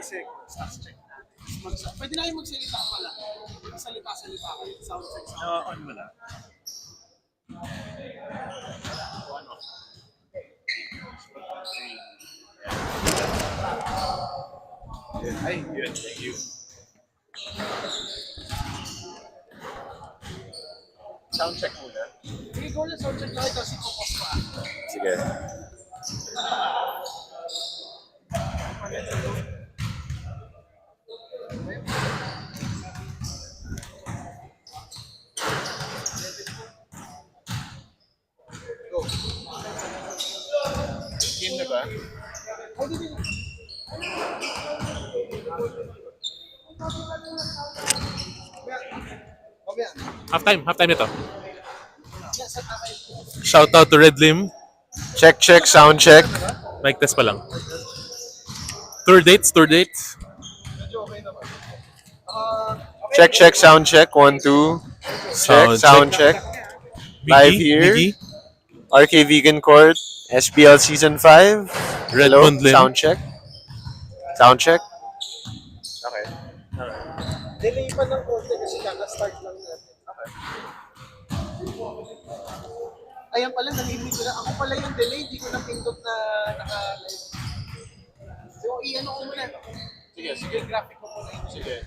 Status check natin. Pwede na yung magsalita pala. Magsalita-salita kayo. Sound check. On mo lang. Ay, good. Thank you. Sound check muna. Sige, go na sound check na ito. Si Kokos pa. Sige. Game na ba? Ay, di. Halftime ito. Shout out to Red Lim. Check, sound check. Mic test pa lang. Tour dates. Check, sound check. 1, 2. Check, sound check. Live here. Biggie. RK Vegan Court. SBL Season 5. Hello, Redmond Lim. sound check. Sound check. Okay. Delay pa ng konti kasi kaka-start lang natin. Okay. Ayan pala, nalilito ko na. Ako pala yung delay, hindi ko napindot na naka-live. So, i-ano ko muna. Sige, graphic ko muna. Sige.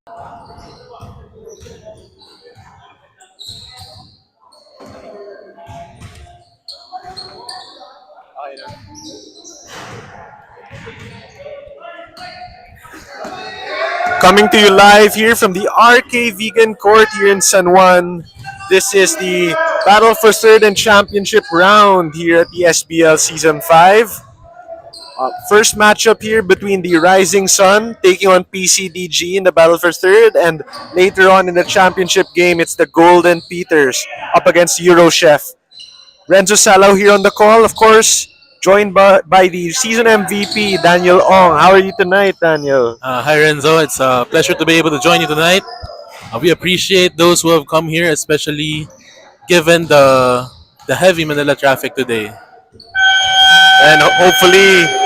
Coming to you live here from the RK Vegan Court here in San Juan. This is the Battle for Third and Championship round here at the SBL Season 5. First matchup here between the Rising Sun taking on PCDG in the Battle for Third, and later on in the championship game, it's the Golden Peters up against Eurochef. Renzo Salau here on the call, of course, joined by the season MVP, Daniel Ong. How are you tonight, Daniel? Hi Renzo, it's a pleasure to be able to join you tonight. We appreciate those who have come here, especially given the heavy Manila traffic today. And hopefully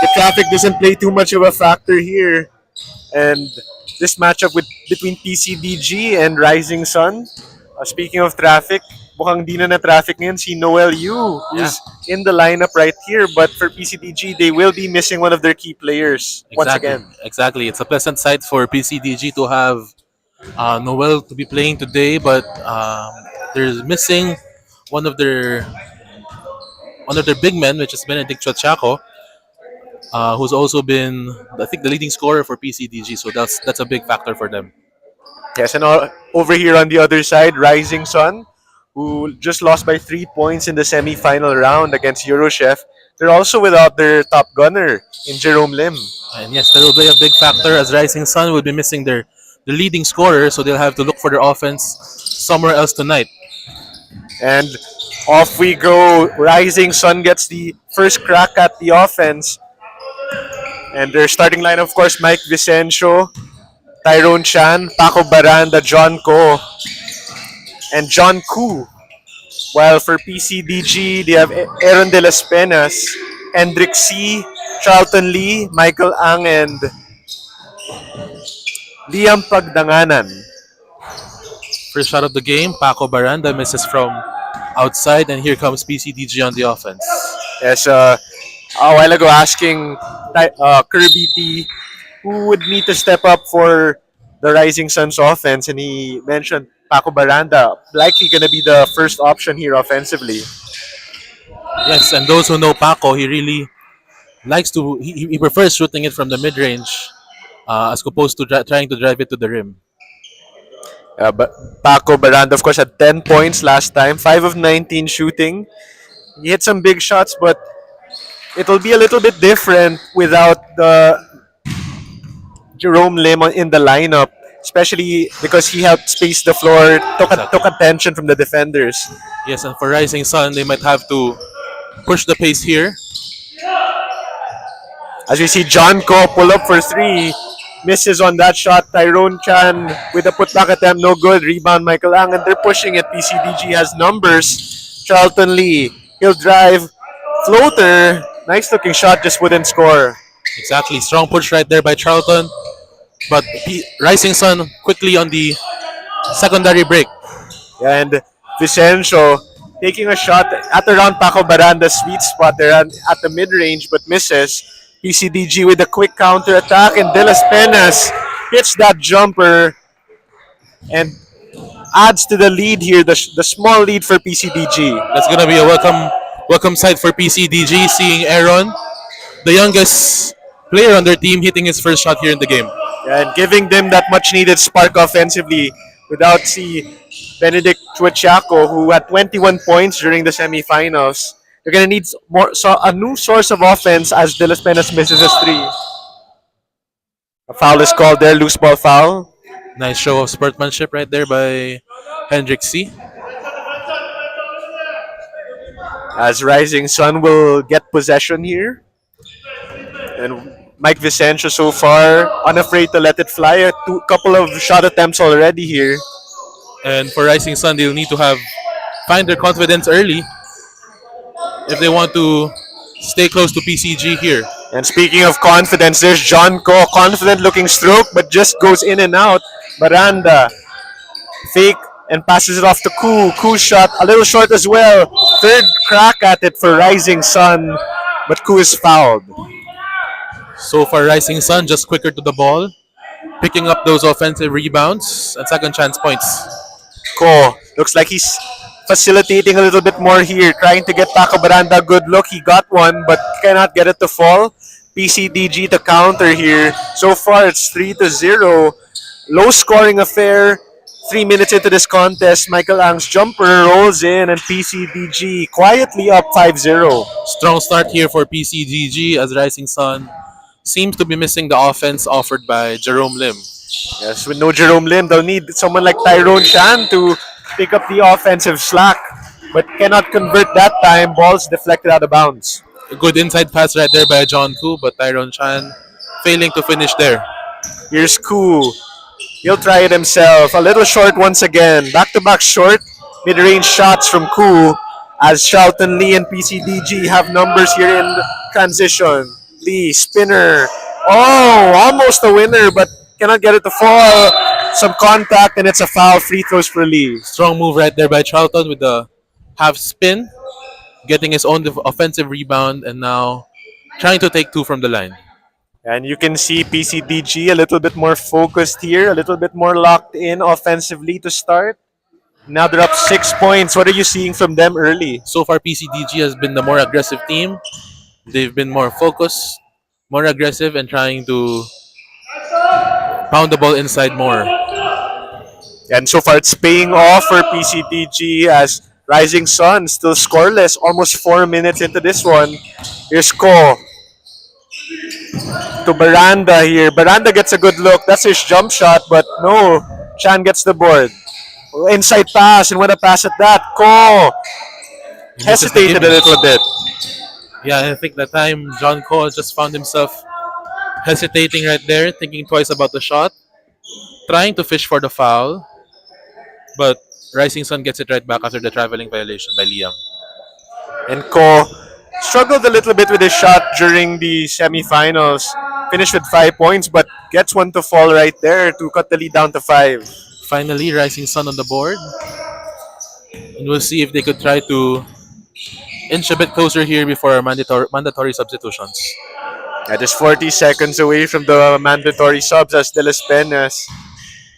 the traffic doesn't play too much of a factor here. And this matchup between PCDG and Rising Sun. Speaking of traffic, mukhang di na traffic ngayon si Noel Yu, who's in the lineup right here. But for PCDG, they will be missing one of their key players once again. Exactly. It's a pleasant sight for PCDG to have Noel to be playing today, but they're missing one of their big men, which is Benedict Chachaco, who's also been, I think, the leading scorer for PCDG. So that's a big factor for them. Yes, and over here on the other side, Rising Sun, who just lost by 3 points in the semi-final round against Eurochef. They're also without their top gunner in Jerome Lim. And yes, that will be a big factor as Rising Sun will be missing the leading scorer, so they'll have to look for their offense somewhere else tonight. And off we go. Rising Sun gets the first crack at the offense. And their starting line, of course, Mike Vicencio, Tyrone Chan, Paco Baranda, John Ko, and John Koo. While for PCDG, they have Aaron De Las Penas, Hendrik C, Charlton Lee, Michael Ang, and Liam Pagdanganan. First shot of the game, Paco Baranda misses from outside, and here comes PCDG on the offense. Yes, a while ago asking Kirby T who would need to step up for the Rising Suns offense, and he mentioned Paco Baranda, likely going to be the first option here offensively. Yes, and those who know Paco, he really likes to, he prefers shooting it from the mid-range as opposed to trying to drive it to the rim. But Paco Baranda, of course, had 10 points last time, 5 of 19 shooting. He hit some big shots, but it'll be a little bit different without the Jerome Lim in the lineup, especially because he helped space the floor, took attention from the defenders. Yes, and for Rising Sun, they might have to push the pace here. As we see John Ko pull up for 3, misses on that shot. Tyrone Chan with a putback attempt, no good. Rebound Michael Ang, and they're pushing it. PCDG has numbers. Charlton Lee, he'll drive, floater, nice looking shot, just wouldn't score. Exactly, strong push right there by Charlton. But Rising Sun quickly on the secondary break. And Vicencio taking a shot at around Paco Baranda's sweet spot there at the mid-range, but misses. PCDG with a quick counter attack, and De Las Penas hits that jumper and adds to the lead here, the small lead for PCDG. That's going to be a welcome sight for PCDG, seeing Aaron, the youngest player on their team, hitting his first shot here in the game. And giving them that much needed spark offensively without Benedict Chuachaco, who had 21 points during the semifinals. They're going to need a new source of offense as De Las Penas misses his 3. A foul is called there, loose ball foul. Nice show of sportsmanship right there by Hendrik C. As Rising Sun will get possession here. And Mike Vicencio so far unafraid to let it fly. A couple of shot attempts already here. And for Rising Sun, they'll need to find their confidence early if they want to stay close to PCG here. And speaking of confidence, there's John Ko, confident looking stroke, but just goes in and out. Baranda, fake, and passes it off to Koo. Koo's shot a little short as well. Third crack at it for Rising Sun, but Koo is fouled. So far, Rising Sun just quicker to the ball. picking up those offensive rebounds and second chance points. Ko looks like he's facilitating a little bit more here, trying to get Paco Baranda a good look. He got one, but cannot get it to fall. PCDG to counter here. So far, it's 3-0. Low scoring affair. 3 minutes into this contest, Michael Ang's jumper rolls in, and PCDG quietly up 5-0. Strong start here for PCDG as Rising Sun seems to be missing the offense offered by Jerome Lim. Yes, with no Jerome Lim, they'll need someone like Tyrone Chan to pick up the offensive slack, but cannot convert that time. Ball's deflected out of bounds. A good inside pass right there by John Koo, but Tyrone Chan failing to finish there. Here's Koo. He'll try it himself. A little short once again. Back-to-back short mid-range shots from Koo as Charlton Lee and PCDG have numbers here in transition. Lee, spinner. Oh, almost a winner, but cannot get it to fall. Some contact, and it's a foul. Free throws for Lee. Strong move right there by Charlton with the half spin, getting his own offensive rebound, and now trying to take two from the line. And you can see PCDG a little bit more focused here, a little bit more locked in offensively to start. Now they're up 6 points. What are you seeing from them early? So far, PCDG has been the more aggressive team. They've been more focused, more aggressive, and trying to pound the ball inside more. And so far, it's paying off for PCDG as Rising Sun still scoreless, almost 4 minutes into this one. Here's Ko to Baranda here. Baranda gets a good look. That's his jump shot, but no. Chan gets the board. Inside pass, and what a pass at that. Ko hesitated a little bit. Yeah, I think that time John Cole just found himself hesitating right there, thinking twice about the shot, trying to fish for the foul, but Rising Sun gets it right back after the traveling violation by Liam. And Ko struggled a little bit with his shot during the semifinals. Finished with 5 points, but gets one to fall right there to cut the lead down to 5. Finally, Rising Sun on the board. And we'll see if they could try to inch a bit closer here before mandatory substitutions. Yeah, just 40 seconds away from the mandatory subs as De Las Penas.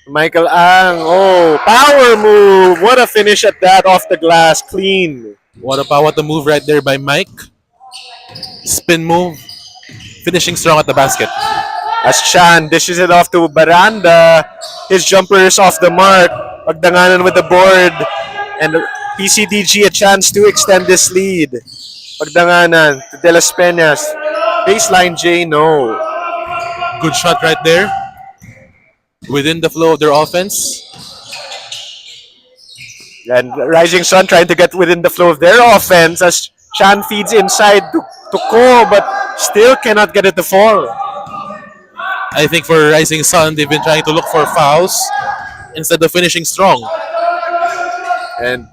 Michael Ang, oh, power move. What a finish at that off the glass, clean. What a move right there by Mike. Spin move, finishing strong at the basket. As Chan dishes it off to Baranda, his jumper is off the mark. Pagdanganan with the board, and PCDG a chance to extend this lead. Pagdanganan to De Las Penas. Baseline J, no. Good shot right there. Within the flow of their offense. And Rising Sun trying to get within the flow of their offense as Chan feeds inside to Ko, but still cannot get it to fall. I think for Rising Sun, they've been trying to look for fouls instead of finishing strong. And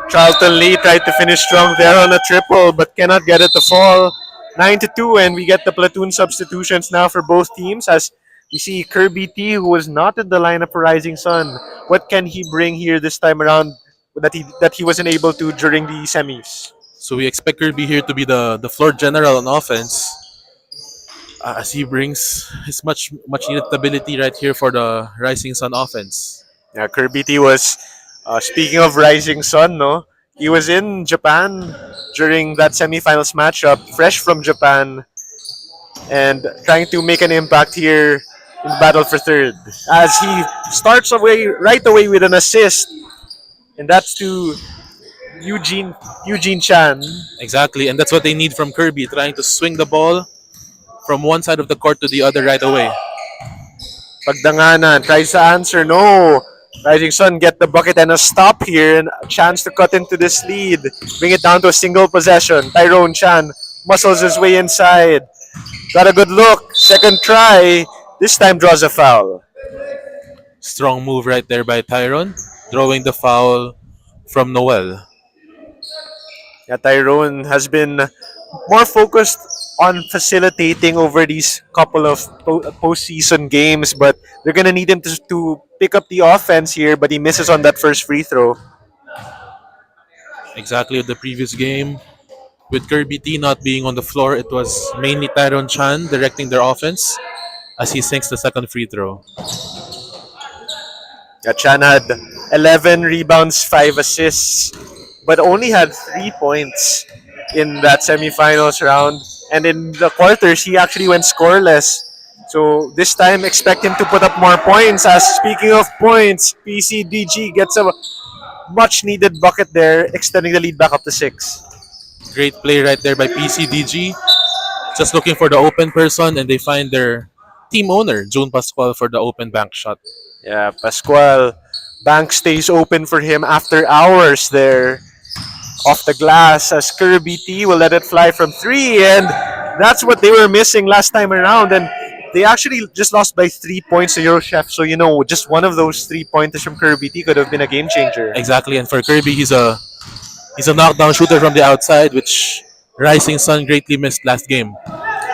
Charlton Lee tried to finish strong there on a triple, but cannot get it to fall. 9-2, and we get the platoon substitutions now for both teams as you see Kirby T, who was not in the lineup for Rising Sun. What can he bring here this time around that he wasn't able to during the semis? So we expect Kirby here to be the floor general on offense, as he brings his much needed stability right here for the Rising Sun offense. Yeah, Kirby T was speaking of Rising Sun, no? He was in Japan during that semifinals matchup, fresh from Japan, and trying to make an impact here in the battle for third. As he starts right away with an assist, and that's to Eugene Chan. Exactly, and that's what they need from Kirby, trying to swing the ball from one side of the court to the other right away. Pagdanganan tries to answer, no. Rising Sun get the bucket and a stop here, and a chance to cut into this lead. Bring it down to a single possession. Tyrone Chan muscles his way inside. Got a good look. Second try. This time draws a foul. Strong move right there by Tyrone, drawing the foul from Noel. Yeah, Tyrone has been more focused on facilitating over these couple of postseason games, but they're gonna need him to pick up the offense here, but he misses on that first free throw. Exactly the previous game. With Kirby T not being on the floor, it was mainly Tyrone Chan directing their offense. as he sinks the second free throw. Yeah, Chan had 11 rebounds, 5 assists, but only had 3 points in that semifinals round. And in the quarters, he actually went scoreless. So this time, expect him to put up more points. As speaking of points, PCDG gets a much needed bucket there, extending the lead back up to 6. Great play right there by PCDG. Just looking for the open person, and they find their team owner, June Pascual, for the open bank shot. Yeah, Pascual. Bank stays open for him after hours there off the glass as Kirby T will let it fly from 3. And that's what they were missing last time around. And they actually just lost by 3 points to Eurochef. So, just one of those 3 pointers from Kirby T could have been a game changer. Exactly, and for Kirby, he's a knockdown shooter from the outside, which Rising Sun greatly missed last game.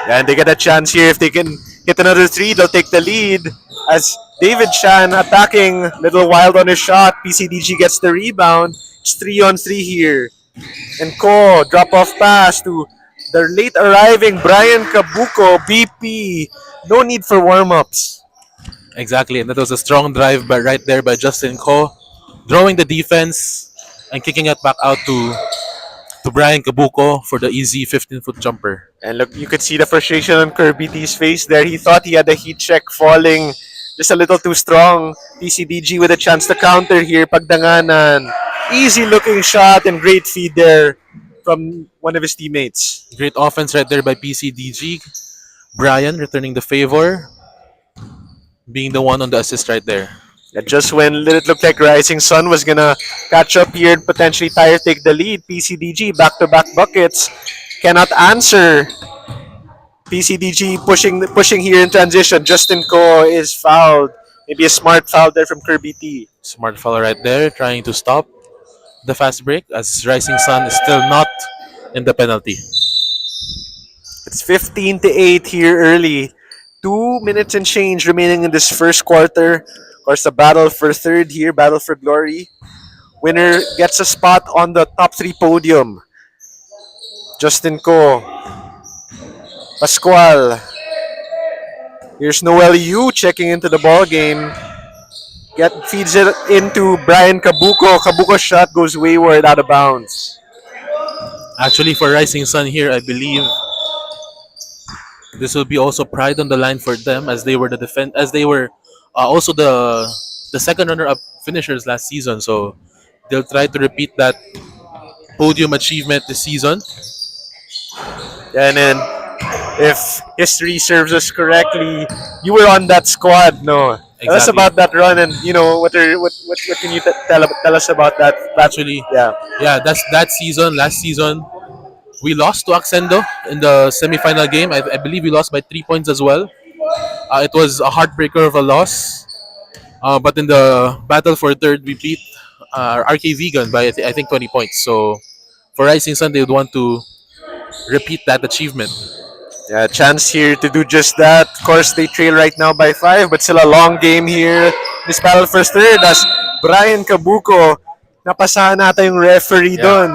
And they get a chance here. If they can hit another 3, they'll take the lead. As David Chan attacking, little wild on his shot. PCDG gets the rebound. It's 3-on-3 here. And Ko, drop off pass to the late arriving Brian Kabuko, BP. No need for warm ups. Exactly, and that was a strong drive right there by Justin Ko, drawing the defense and kicking it back out to Brian Kabuko for the easy 15-foot jumper. And look, you could see the frustration on Kirby T's face there. He thought he had a heat check falling just a little too strong. PCDG with a chance to counter here. Pagdanganan. Easy looking shot and great feed there from one of his teammates. Great offense right there by PCDG. Brian returning the favor, being the one on the assist right there. And just when it looked like Rising Sun was gonna catch up here and potentially take the lead, PCDG back-to-back buckets cannot answer. PCDG pushing here in transition. Justin Ko is fouled. Maybe a smart foul there from Kirby T. Smart foul right there, trying to stop the fast break as Rising Sun is still not in the penalty. It's 15-8 here early. 2 minutes and change remaining in this first quarter. Of course, the battle for third here, battle for glory. Winner gets a spot on the top 3 podium. Justin Ko. Pascual. Here's Noel Yu checking into the ball game. Feeds it into Brian Kabuko. Kabuko's shot goes wayward out of bounds. Actually, for Rising Sun here, I believe this will be also pride on the line for them as they were also the second runner-up finishers last season. So they'll try to repeat that podium achievement this season. And then, if history serves us correctly, you were on that squad, no? Tell us Exactly. about that run, and what can you tell us about that? Actually, Yeah, that's that season. Last season, we lost to Accendo in the semifinal game. I believe we lost by 3 points as well. It was a heartbreaker of a loss. But in the battle for third, we beat RK Vegan by I think 20 points. So for Rising Sun, they would want to repeat that achievement. yeah, chance here to do just that. Of course, they trail right now by 5, but still a long game here. This battle for third as Brian Kabuko, napasahan nata yung referee Yeah. doon.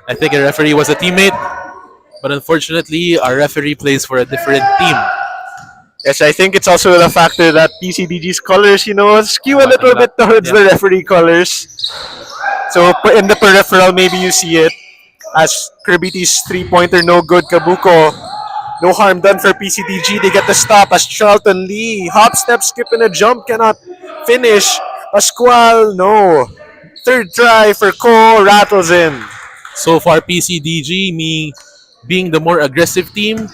I think a referee was a teammate, but unfortunately, our referee plays for a different team. Yes, I think it's also the factor that PCDG's colors, skew a little bit towards Yeah. the referee colors. So in the peripheral, maybe you see it as Kirby T's 3-pointer no good. Kabuko, no harm done for PCDG. They get the stop as Charlton Lee, hop, step, skip, and a jump cannot finish. Pascual, no. Third try for Ko, rattles in. So far, PCDG, being the more aggressive team,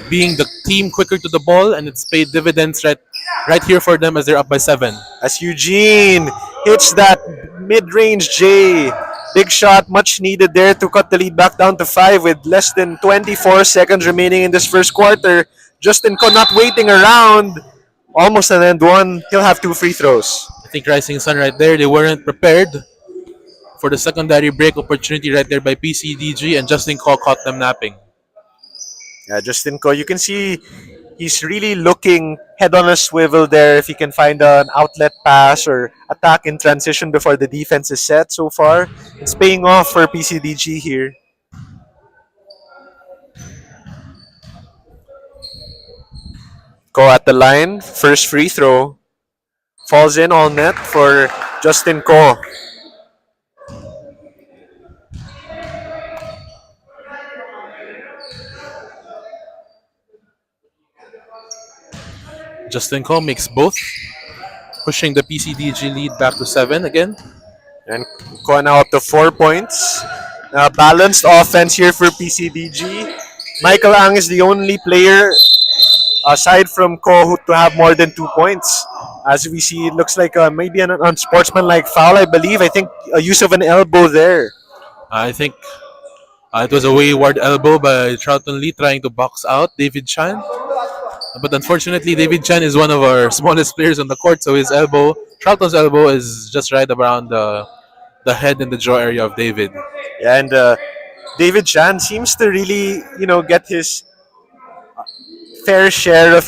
being the team quicker to the ball, and it's paid dividends right here for them as they're up by 7. As Eugene hits that mid-range J. Big shot, much needed there to cut the lead back down to 5 with less than 24 seconds remaining in this first quarter. Justin Ko not waiting around. Almost an end one. He'll have 2 free throws. I think Rising Sun right there, they weren't prepared for the secondary break opportunity right there by PCDG, and Justin Ko caught them napping. Yeah, Justin Ko, you can see he's really looking head on a swivel there if he can find an outlet pass or attack in transition before the defense is set so far. It's paying off for PCDG here. Ko at the line. First free throw. Falls in all net for Justin Ko. Justin Cole makes both, pushing the PCDG lead back to 7 again. And Ko now up to 4 points. Balanced offense here for PCDG. Michael Ang is the only player aside from Ko who to have more than 2 points. As we see, it looks like maybe an unsportsmanlike foul, I believe. I think a use of an elbow there. I think it was a wayward elbow by Charlton Lee trying to box out David Chan. But unfortunately, David Chan is one of our smallest players on the court, so his elbow, Charlton's elbow, is just right around the head and the jaw area of David. Yeah, and David Chan seems to really, get his fair share of,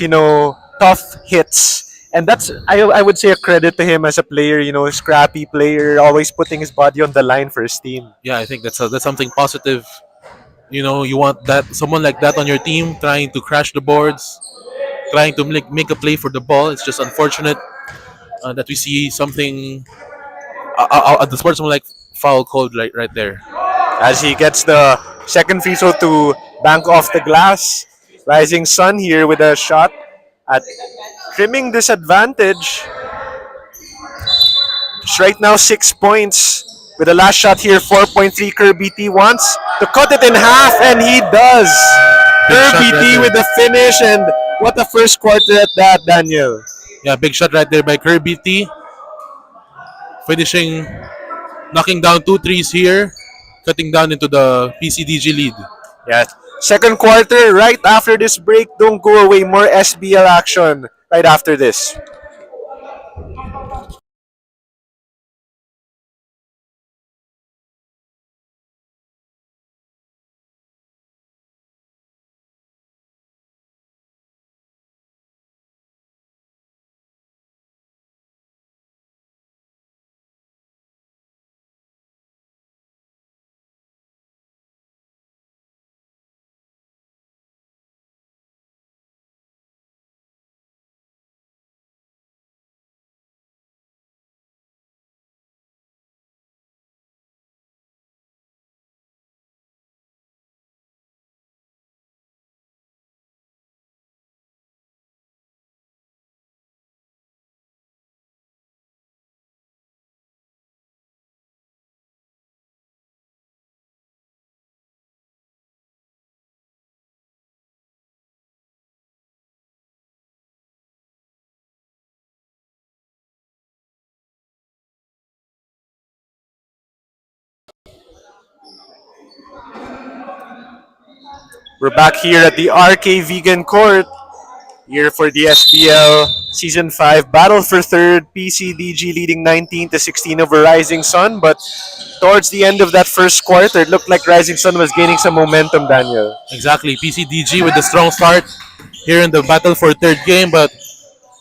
tough hits. And that's, I would say, a credit to him as a player, scrappy player, always putting his body on the line for his team. Yeah, I think that's something positive. You want that someone like that on your team trying to crash the boards, trying to make a play for the ball. It's just unfortunate that we see something the sportsmanlike foul called right there. As he gets the second free throw to bank off the glass. Rising Sun here with a shot at trimming this advantage. It's right now 6 points. With the last shot here, 4.3. Kirby T wants to cut it in half, and he does. Kirby T with the finish, and what a first quarter at that, Daniel. Yeah, big shot right there by Kirby T. Finishing, knocking down 2 threes here, cutting down into the PCDG lead. Yeah. Second quarter, right after this break. Don't go away. More SBL action right after this. We're back here at the RK Vegan Court. Here for the SBL Season 5 Battle for Third. PCDG leading 19 to 16 over Rising Sun. But towards the end of that first quarter, it looked like Rising Sun was gaining some momentum, Daniel. Exactly, PCDG with a strong start here in the battle for third game, but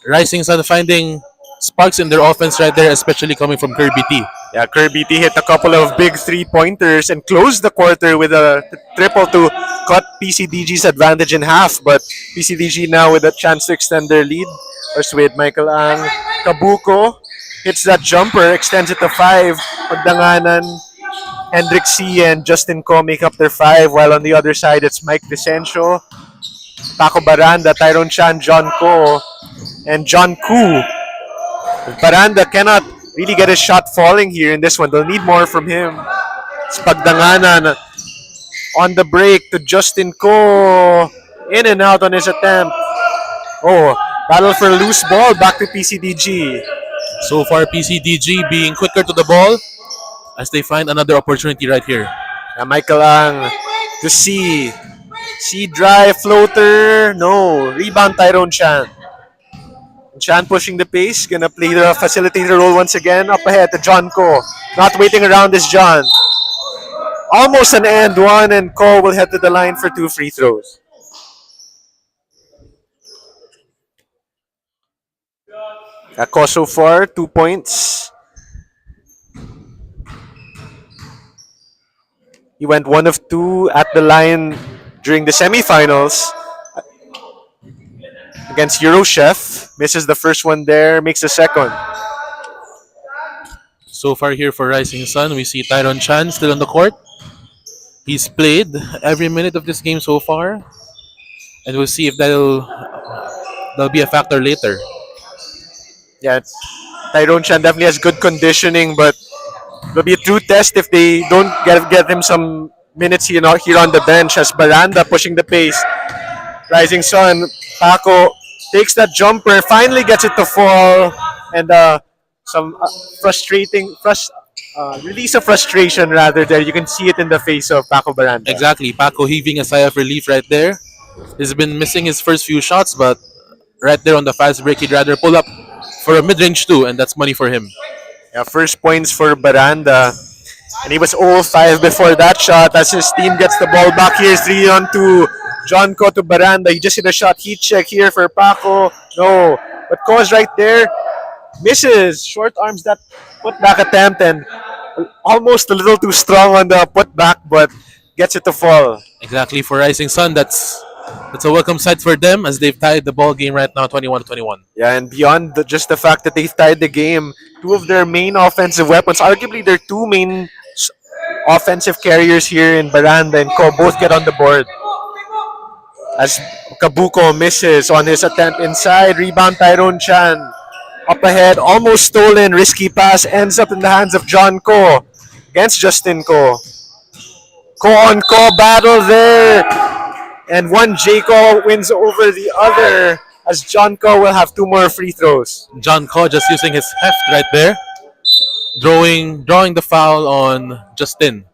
Rising Sun finding sparks in their offense right there, especially coming from Kirby T. Yeah, Kirby T hit a couple of big three-pointers and closed the quarter with a triple to cut PCDG's advantage in half. But PCDG now with a chance to extend their lead. With Michael Ang. Kabuko hits that jumper, extends it to 5. Pagdanganan, Hendrik C. and Justin Ko make up their 5. While on the other side, it's Mike Vicencio, Paco Baranda, Tyrone Chan, John Ko, and John Koo. Baranda cannot really get his shot falling here in this one. They'll need more from him. It's Pagdanganan on the break to Justin Ko. In and out on his attempt. Oh, battle for loose ball. Back to PCDG. So far, PCDG being quicker to the ball as they find another opportunity right here. Michael Ang to C. C drive, floater. No. Rebound Tyrone Chan. Chan pushing the pace, gonna play the facilitator role once again. Up ahead to John Ko. Not waiting around is John. Almost an and one, and Ko will head to the line for 2 free throws. Ko so far, 2 points. He went 1 of 2 at the line during the semifinals. against Eurochef. Misses the first one there, makes the second. So far here for Rising Sun, we see Tyron Chan still on the court. He's played every minute of this game so far, and we'll see if that'll be a factor later. Yeah, Tyrone Chan definitely has good conditioning, but it'll be a true test if they don't get him some minutes here on the bench as Baranda pushing the pace. Rising Sun, Paco takes that jumper, finally gets it to fall, and some release of frustration rather there. You can see it in the face of Paco Baranda. Exactly, Paco heaving a sigh of relief right there. He's been missing his first few shots, but right there on the fast break, he'd rather pull up for a mid-range too, and that's money for him. Yeah, first points for Baranda. And he was 0-5 before that shot as his team gets the ball back here. 3-on-2. John Co to Baranda. He just hit a shot. Heat check here for Paco. No. But Co's right there. Misses. Short arms that putback attempt and almost a little too strong on the putback, but gets it to fall. Exactly, for Rising Sun, that's a welcome sight for them as they've tied the ball game right now 21-21. Yeah, and beyond just the fact that they've tied the game, two of their main offensive weapons, arguably their two main offensive carriers here in Baranda and Co, both get on the board. As Kabuko misses on his attempt inside, rebound Tyrone Chan. Up ahead, almost stolen, risky pass, ends up in the hands of John Co against Justin Co. Co on Co battle there. And one Jaco wins over the other as John Co will have two more free throws. John Co just using his heft right there, drawing the foul on Justin.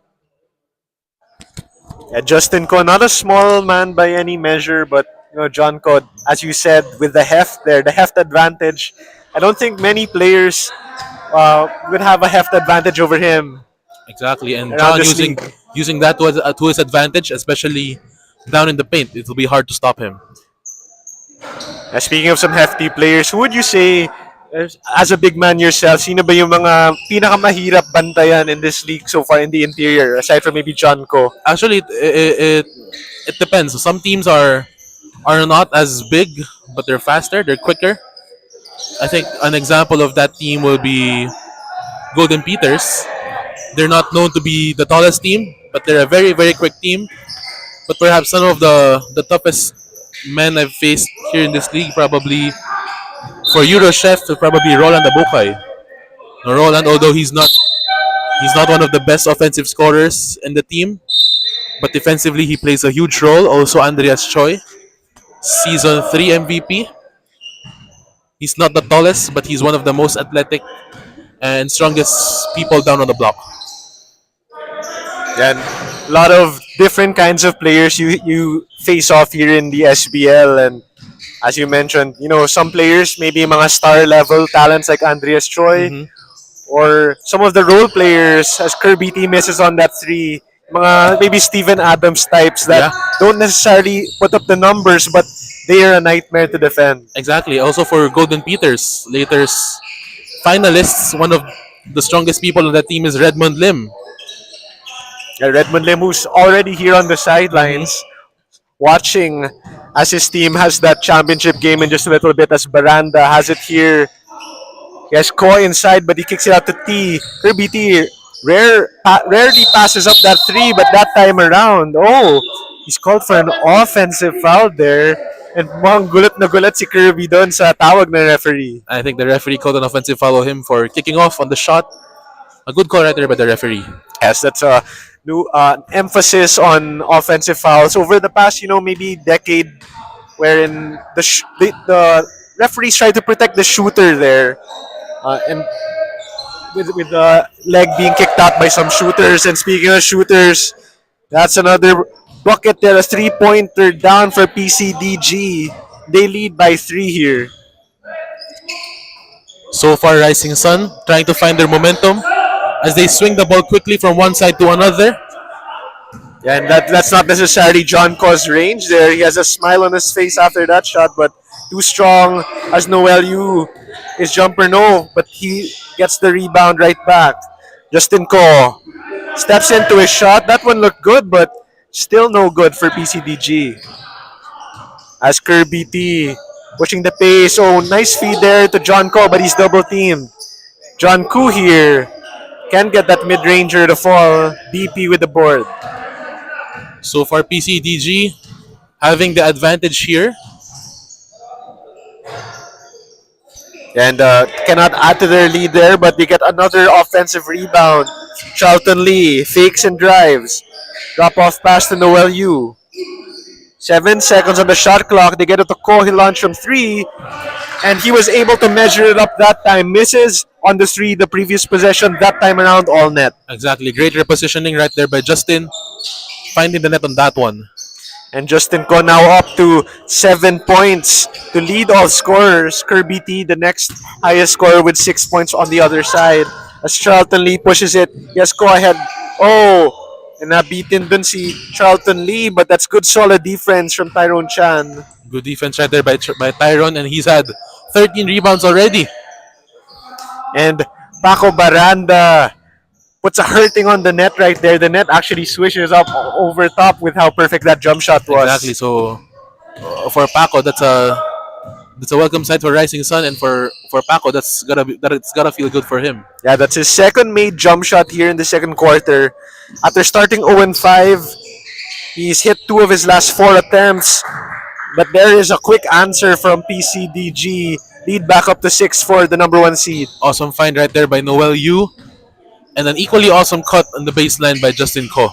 Yeah, Justin Co, not a small man by any measure, but John Co, as you said, with the heft there, the heft advantage. I don't think many players would have a heft advantage over him. Exactly, and Around John this using that to his advantage, especially down in the paint. It will be hard to stop him. Speaking of some hefty players, who would you say, as a big man yourself, sino ba yung mga pinakamahirap bantayan in this league so far in the interior, aside from maybe John Co? Actually, it depends. Some teams are not as big, but they're faster, they're quicker. I think an example of that team will be Golden Peters. They're not known to be the tallest team, but they're a very, very quick team. But perhaps some of the toughest men I've faced here in this league, probably for Eurochef, will probably Roland Abukay. Now, Roland, although he's not one of the best offensive scorers in the team, but defensively he plays a huge role. Also, Andreas Choi, Season 3 MVP. He's not the tallest, but he's one of the most athletic and strongest people down on the block. And a lot of different kinds of players you face off here in the SBL, and as you mentioned, some players maybe mga star level talents like Andreas Choi, or some of the role players as Kirby T misses on that three, mga maybe Steven Adams types that don't necessarily put up the numbers, but they are a nightmare to defend. Exactly. Also for Golden Peters, later's finalists, one of the strongest people on that team is Redmond Lim. Yeah, Redmond Lim, who's already here on the sidelines, watching as his team has that championship game in just a little bit, as Baranda has it here. He has Ko inside, but he kicks it out to T. Kirby T rarely passes up that three, but that time around, he's called for an offensive foul there. And mukhang gulat na gulat si Kirby doon sa tawag ng referee. I think the referee called an offensive foul on him for kicking off on the shot. A good call right there by the referee. Yes, that's a new emphasis on offensive fouls over the past, maybe decade, wherein the referees try to protect the shooter there, and with the leg being kicked out by some shooters. And speaking of shooters, that's another bucket there, a three-pointer down for PCDG. They lead by 3 here. So far, Rising Sun trying to find their momentum as they swing the ball quickly from one side to another. Yeah, and that's not necessarily John Co's range there. He has a smile on his face after that shot, but too strong as Noel Yu. His jumper, no, but he gets the rebound right back. Justin Co steps into his shot. That one looked good, but still no good for PCDG. As Kirby T pushing the pace. Oh, nice feed there to John Ko, but he's double teamed. John Koo here can get that mid ranger to fall. BP with the board. So far, PCDG having the advantage here. And cannot add to their lead there, but they get another offensive rebound. Charlton Lee fakes and drives. Drop off pass to Noel Yu. 7 seconds on the shot clock. They get it to Ko. He launched from 3. And he was able to measure it up that time. Misses on the 3 the previous possession. That time around, all net. Exactly. Great repositioning right there by Justin. Finding the net on that one. And Justin Ko now up to 7 points to lead all scorers. Kirby T, the next highest scorer with 6 points on the other side. As Charlton Lee pushes it. Yes, Ko ahead. Oh, and nabitin dun si Charlton Lee, but that's good solid defense from Tyrone Chan. Good defense right there by Tyrone, and he's had 13 rebounds already. And Paco Baranda puts a hurting on the net right there. The net actually swishes up over top with how perfect that jump shot was. Exactly. So for Paco, that's a welcome sight for Rising Sun, and for Paco, it's gotta feel good for him. Yeah, that's his second made jump shot here in the second quarter. After starting 0-5, he's hit 2 of his last 4 attempts. But there is a quick answer from PCDG. Lead back up to 6-4, the number 1 seed. Awesome find right there by Noel Yu. And an equally awesome cut on the baseline by Justin Ko.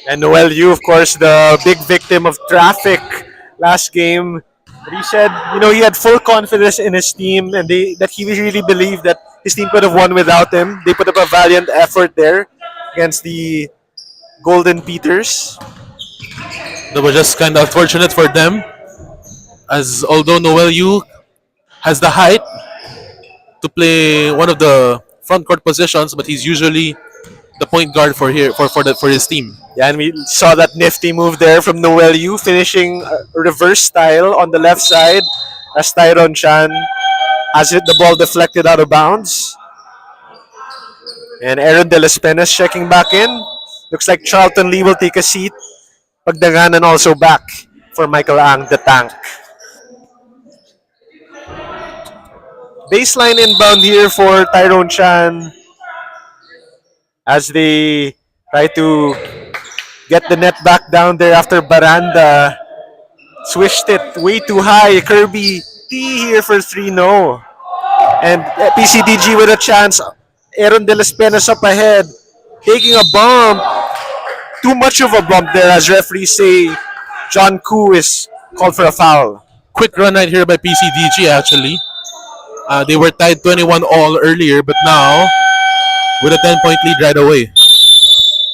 And Noel Yu, of course, the big victim of traffic last game. But he said, he had full confidence in his team and that he really believed that his team could have won without him. They put up a valiant effort there against the Golden Peters. That was just kind of unfortunate for them, as although Noel Yu has the height to play one of the front court positions, but he's usually the point guard for his team. Yeah, and we saw that nifty move there from Noel Yu, finishing a reverse style on the left side as Tyrone Chan has the ball deflected out of bounds. And Aaron De Las Penas checking back in. Looks like Charlton Lee will take a seat. Pagdanganan also back for Michael Ang, the tank. Baseline inbound here for Tyrone Chan as they try to get the net back down there after Baranda swished it way too high. Kirby T here for 3, no. And PCDG with a chance. Aaron De Las Penas up ahead, taking a bump. Too much of a bump there, as referees say. John Koo is called for a foul. Quick run right here by PCDG actually. They were tied 21 all earlier, but now with a 10-point lead right away.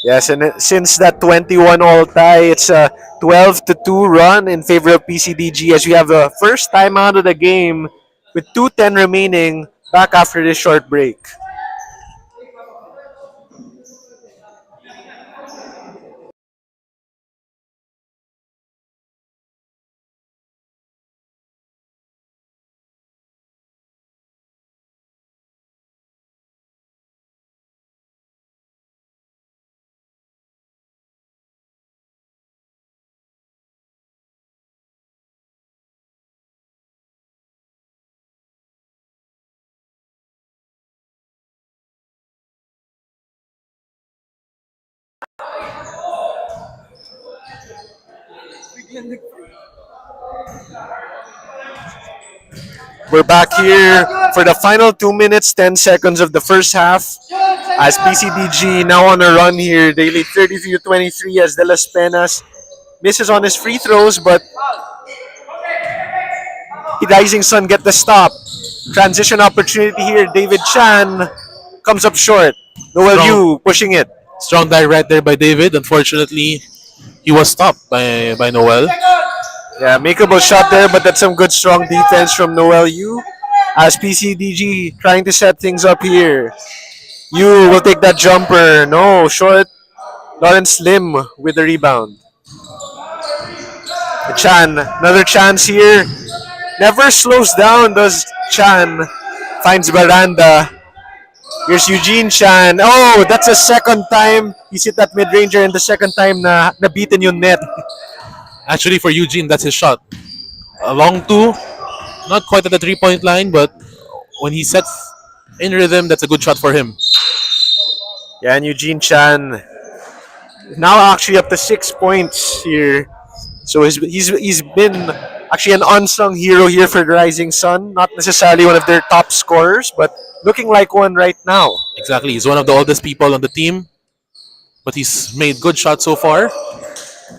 Yes, and since that 21 all tie, it's a 12-2 run in favor of PCDG as we have the first time out of the game with 2:10 remaining back after this short break. We're back here for the final 2 minutes, 10 seconds of the first half. As PCDG now on a run here. They lead 33-23 as De Las Penas misses on his free throws, but Rising Sun get the stop. Transition opportunity here. David Chan comes up short. Noel Yu pushing it. Strong dive right there by David. Unfortunately, he was stopped by Noel. Yeah, makeable shot there, but that's some good strong defense from Noel Yu. As PCDG trying to set things up here. Yu will take that jumper. No, short. Lawrence Lim with the rebound. Chan, another chance here. Never slows down, does Chan. Finds Baranda. Here's Eugene Chan. Oh, that's the second time he's hit that mid-ranger and the second time na nabitin yung net. Actually, for Eugene, that's his shot. A long two, not quite at the 3 point line, but when he sets in rhythm, that's a good shot for him. Yeah, and Eugene Chan now actually up to 6 points here. So he's been actually an unsung hero here for the Rising Sun. Not necessarily one of their top scorers, but looking like one right now. Exactly, he's one of the oldest people on the team, but he's made good shots so far.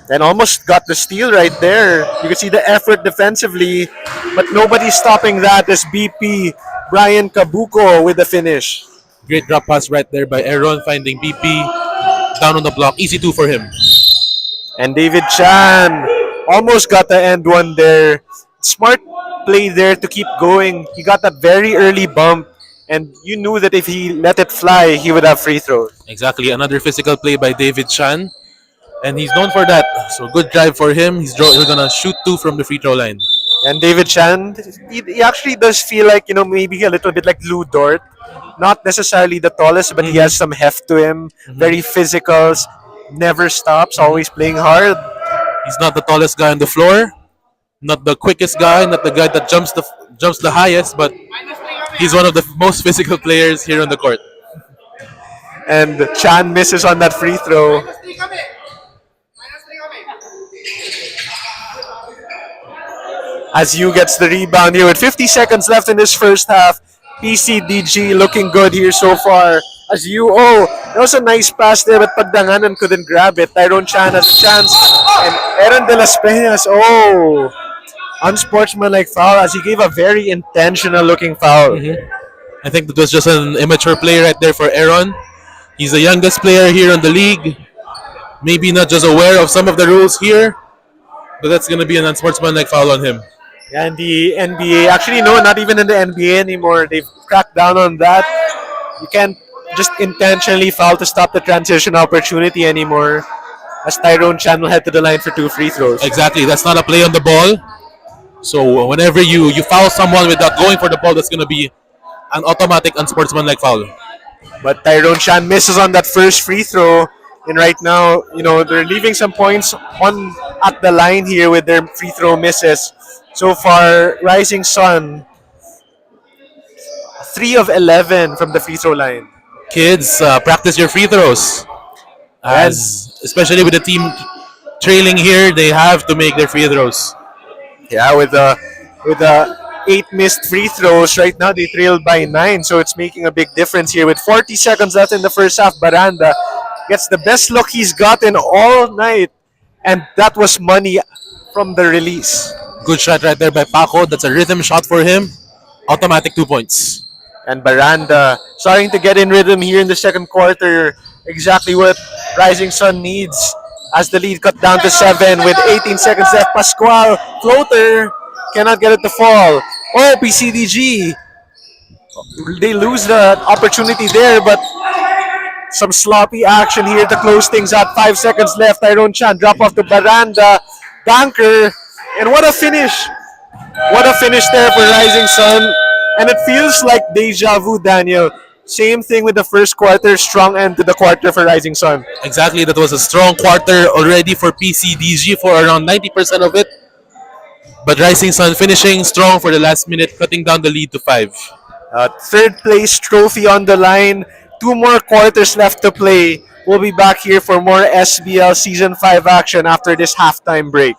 And almost got the steal right there. You can see the effort defensively, but nobody's stopping that as BP Brian Kabuko with the finish. Great drop pass right there by Aaron, finding BP down on the block. Easy two for him. And David Chan almost got the end one there. Smart play there to keep going. He got a very early bump, and you knew that if he let it fly, he would have free throws. Exactly, another physical play by David Chan, and he's known for that. So good drive for him. He's gonna shoot two from the free throw line. And David Chan, he actually does feel like, maybe a little bit like Lou Dort. Not necessarily the tallest, but he has some heft to him. Very physical, never stops, always playing hard. He's not the tallest guy on the floor, not the quickest guy, not the guy that jumps the highest, but he's one of the most physical players here on the court. And Chan misses on that free throw. As Yu gets the rebound here with 50 seconds left in this first half. PCDG looking good here so far. As Yu, that was a nice pass there, but Pagdanganan couldn't grab it. Tyrone Chan has a chance. And Aaron De Las Peñas, unsportsmanlike foul as he gave a very intentional looking foul. I think that was just an immature play right there for Aaron. He's the youngest player here in the league. Maybe not just aware of some of the rules here, but that's going to be an unsportsmanlike foul on him. And the NBA, actually, no, not even in the NBA anymore. They've cracked down on that. You can't just intentionally foul to stop the transition opportunity anymore. As Tyrone Chan will head to the line for two free throws. Exactly, that's not a play on the ball. So whenever you foul someone without going for the ball, that's going to be an automatic unsportsmanlike foul. But Tyrone Chan misses on that first free throw. And right now, they're leaving some points on at the line here with their free throw misses. So far, Rising Sun, 3 of 11 from the free throw line. Kids, practice your free throws. And As especially with the team trailing here, they have to make their free throws. yeah, with the 8 missed free throws right now, they trailed by 9, so it's making a big difference here. With 40 seconds left in the first half, Baranda gets the best look he's gotten all night, and that was money from the release. Good shot right there by Paco. That's a rhythm shot for him. Automatic 2 points. And Baranda starting to get in rhythm here in the second quarter. Exactly what Rising Sun needs as the lead cut down to 7 with 18 seconds left. Pascual, floater, cannot get it to fall. PCDG. They lose the opportunity there, but some sloppy action here to close things out. 5 seconds left. Tyrone Chan drop off to Baranda. Banker. And what a finish. What a finish there for Rising Sun. And it feels like deja vu, Daniel. Same thing with the first quarter, strong end to the quarter for Rising Sun. Exactly, that was a strong quarter already for PCDG for around 90% of it. But Rising Sun finishing strong for the last minute, cutting down the lead to 5. Third place trophy on the line. 2 more quarters left to play. We'll be back here for more SBL Season 5 action after this halftime break.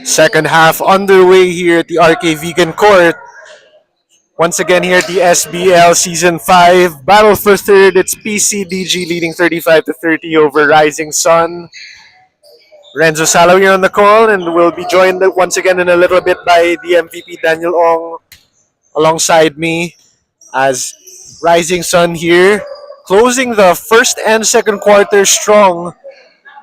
Second half underway here at the RK Vegan Court. Once again here at the SBL Season 5. Battle for third. It's PCDG leading 35 to 30 over Rising Sun. Renzo Salo here on the call, and we'll be joined once again in a little bit by the MVP Daniel Ong alongside me as Rising Sun here, closing the first and second quarter strong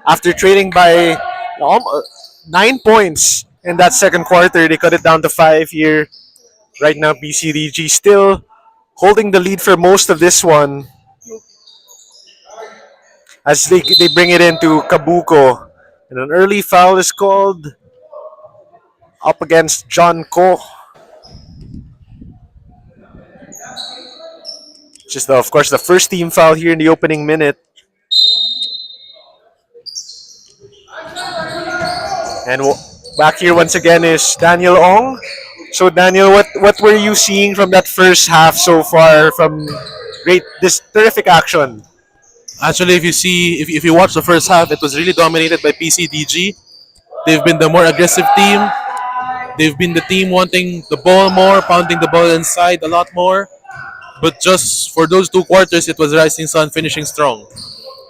after trailing by 9 points in that second quarter. They cut it down to 5 here. Right now, PCDG still holding the lead for most of this one as they bring it into Kabuko. And an early foul is called up against John Ko. Just, of course, the first team foul here in the opening minute. And back here once again is Daniel Ong. So Daniel, what were you seeing from that first half so far from this terrific action? Actually, if you watch the first half, it was really dominated by PCDG. They've been the more aggressive team. They've been the team wanting the ball more, pounding the ball inside a lot more. But just for those 2 quarters, it was Rising Sun finishing strong.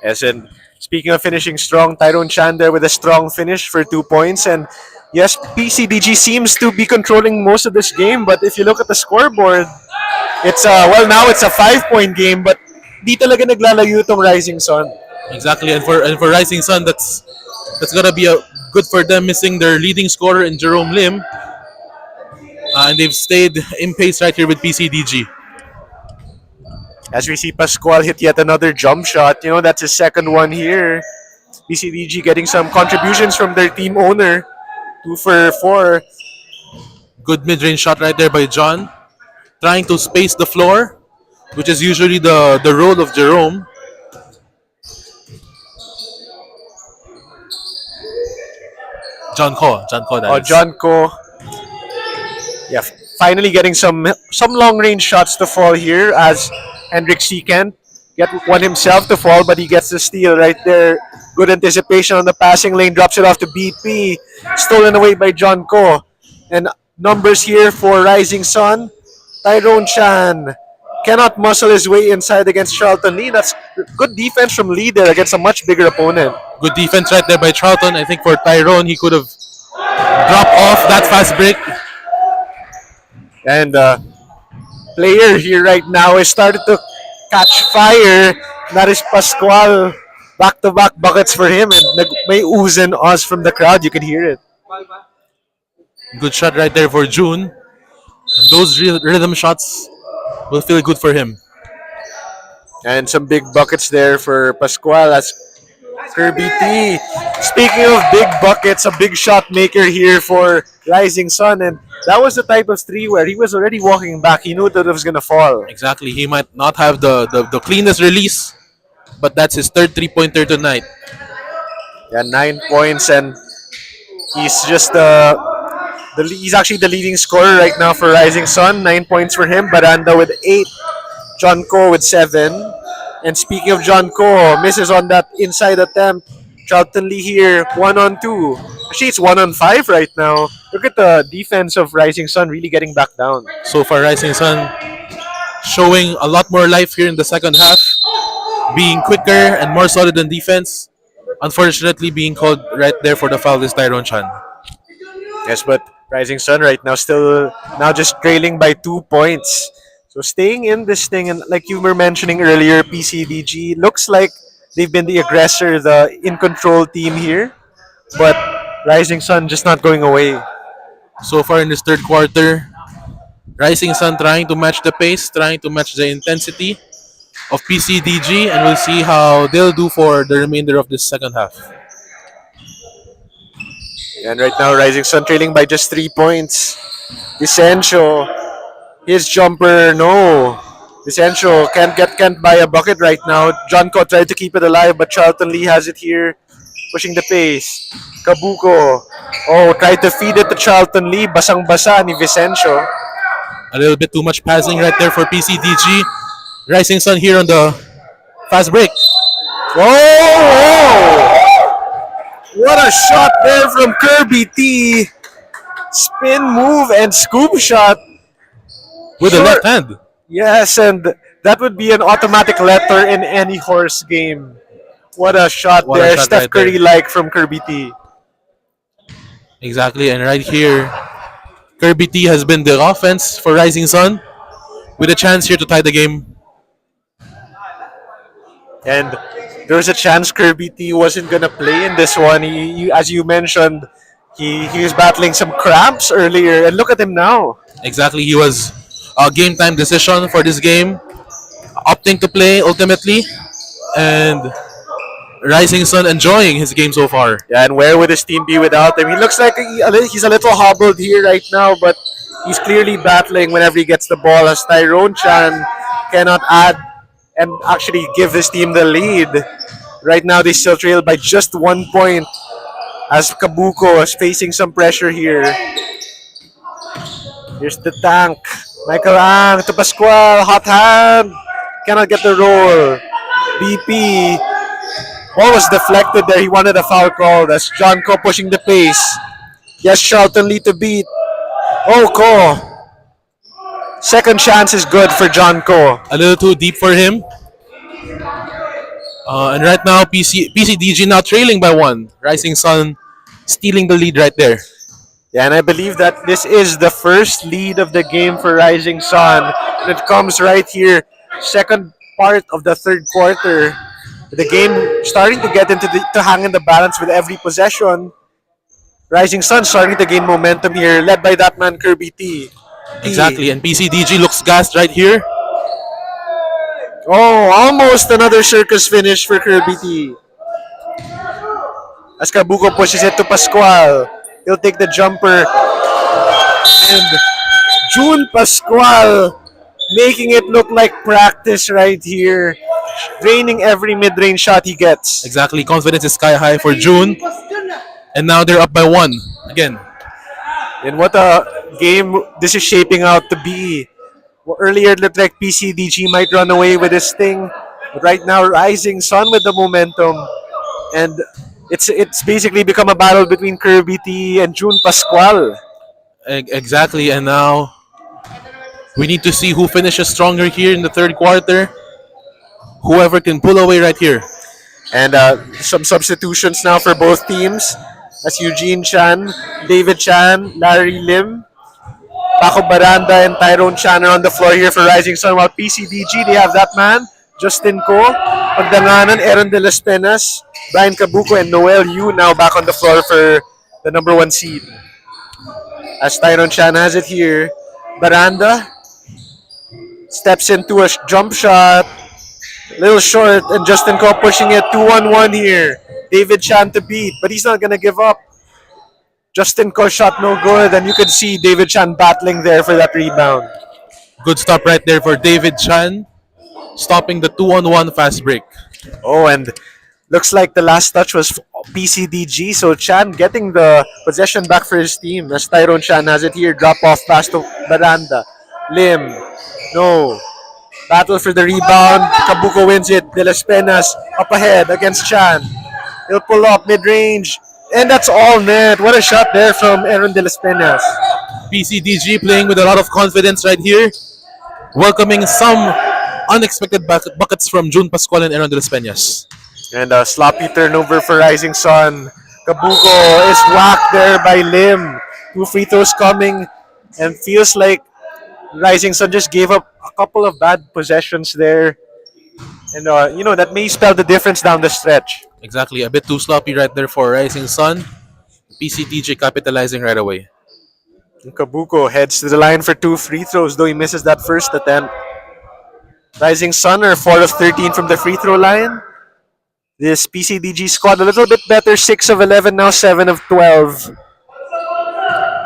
Yes, and speaking of finishing strong, Tyrone Chan there with a strong finish for 2 points. And yes, PCDG seems to be controlling most of this game. But if you look at the scoreboard, it's now it's a 5-point game. But di talaga naglalayo itong Rising Sun. Exactly, and for Rising Sun, that's gonna be good for them, missing their leading scorer in Jerome Lim, and they've stayed in pace right here with PCDG. As we see Pascual hit yet another jump shot. That's his second one here. PCDG getting some contributions from their team owner. 2 for 4. Good mid-range shot right there by John, trying to space the floor, which is usually the role of Jerome. John Ko, that is. John Ko. Yeah, finally getting some long range shots to fall here as Hendrik Seekent get one himself to fall, but he gets the steal right there. Good anticipation on the passing lane, drops it off to BP, stolen away by John Ko. And numbers here for Rising Sun. Tyrone Chan cannot muscle his way inside against Charlton Lee. That's good defense from Lee there against a much bigger opponent. Good defense right there by Charlton. I think for Tyrone, he could have dropped off that fast break. And player here right now is started to catch fire. That is Pascual. Back-to-back buckets for him, and may ooze and us from the crowd. You can hear it. Good shot right there for June. And those rhythm shots will feel good for him. And some big buckets there for Pascual as Kirby T. Speaking of big buckets, a big shot maker here for Rising Sun. And that was the type of three where he was already walking back. He knew that it was going to fall. Exactly. He might not have the cleanest release, but that's his third three-pointer tonight. Yeah, 9 points, and he's just he's actually the leading scorer right now for Rising Sun. 9 points for him. Baranda with 8. John Ko with 7. And speaking of John Ko, misses on that inside attempt. Charlton Lee here, 1-on-2. Actually, it's 1-on-5 right now. Look at the defense of Rising Sun really getting back down. So far, Rising Sun showing a lot more life here in the second half, being quicker and more solid in defense. Unfortunately, being called right there for the foul is Tyrone Chan. Yes, but Rising Sun right now still now just trailing by 2 points. So staying in this thing, and like you were mentioning earlier, PCDG looks like they've been the aggressor, the in-control team here. But Rising Sun just not going away. So far in this third quarter, Rising Sun trying to match the pace, trying to match the intensity of PCDG, and we'll see how they'll do for the remainder of this second half. And right now, Rising Sun trailing by just 3 points. Vicencio, his jumper, no. Vicencio can't buy a bucket right now. John Ko tried to keep it alive, but Charlton Lee has it here, pushing the pace. Kabuko, tried to feed it to Charlton Lee. Basang-basa ni Vicencio. A little bit too much passing right there for PCDG. Rising Sun here on the fast break. Whoa! What a shot there from Kirby T. Spin move and scoop shot. with the Sure. left hand. Yes, and that would be an automatic letter in any horse game. What a shot What a there. shot Steph right Curry there. like from Kirby T. Exactly, and right here, Kirby T has been the offense for Rising Sun with a chance here to tie the game. And there was a chance Kirby T wasn't gonna play in this one. As you mentioned, he was battling some cramps earlier, and look at him now. Exactly, he was a game time decision for this game, opting to play ultimately, and Rising Sun enjoying his game so far. Yeah, and where would his team be without him? He looks like he's a little hobbled here right now, but he's clearly battling whenever he gets the ball. As Tyrone Chan cannot add and actually give his team the lead. Right now, they still trail by just 1 point. As Kabuko is facing some pressure here. Here's the tank. Michael Ang to Pascual. Hot hand. Cannot get the roll. BP. Ball was deflected there. He wanted a foul call. That's John Ko pushing the pace. Yes, Charlton Lee to beat. Oh, Ko. Second chance is good for John Ko. A little too deep for him. And right now, PCDG now trailing by one. Rising Sun stealing the lead right there. Yeah, and I believe that this is the first lead of the game for Rising Sun. And it comes right here, second part of the third quarter. The game starting to get to hang in the balance with every possession. Rising Sun starting to gain momentum here, led by that man Kirby T. Exactly, and PCDG looks gassed right here. Oh, almost another circus finish for Kirby T. As Kabuko pushes it to Pascual. He'll take the jumper. And June Pascual making it look like practice right here. Draining every mid-range shot he gets. Exactly, confidence is sky high for June. And now they're up by one again. And what a game this is shaping out to be. Well, earlier it looked like PCDG might run away with this thing. But right now, Rising Sun with the momentum. And it's basically become a battle between Kirby T and June Pascual. Exactly, and now we need to see who finishes stronger here in the third quarter. Whoever can pull away right here. And some substitutions now for both teams. That's Eugene Chan, David Chan, Larry Lim, Paco Baranda, and Tyrone Chan are on the floor here for Rising Sun. While PCDG, they have that man, Justin Ko, Pagdanganan, Aaron De Las Penas, Brian Kabuko, and Noel Yu now back on the floor for the number one seed. As Tyrone Chan has it here, Baranda steps into a jump shot, little short, and Justin Ko pushing it 2-on-1 here. David Chan to beat, but he's not gonna give up. Justin Ko shot no good, and you could see David Chan battling there for that rebound. Good stop right there for David Chan, stopping the 2-on-1 fast break. Oh, and looks like the last touch was PCDG, so Chan getting the possession back for his team. As Tyrone Chan has it here, drop off pass to Baranda. Lim, no. Battle for the rebound. Kabuko wins it. De Las Penas up ahead against Chan. He'll pull up mid-range. And that's all net. What a shot there from Aaron De Las Penas. PCDG playing with a lot of confidence right here, welcoming some unexpected buckets from June Pascual and Aaron De Las Peñas. And a sloppy turnover for Rising Sun. Kabuko is whacked there by Lim. 2 free throws coming. And feels like Rising Sun just gave up a couple of bad possessions there. And, that may spell the difference down the stretch. Exactly, a bit too sloppy right there for Rising Sun. PCDG capitalizing right away. And Kabuko heads to the line for 2 free throws, though he misses that first attempt. Rising Sun are 4 of 13 from the free throw line. This PCDG squad a little bit better, 6 of 11, now 7 of 12.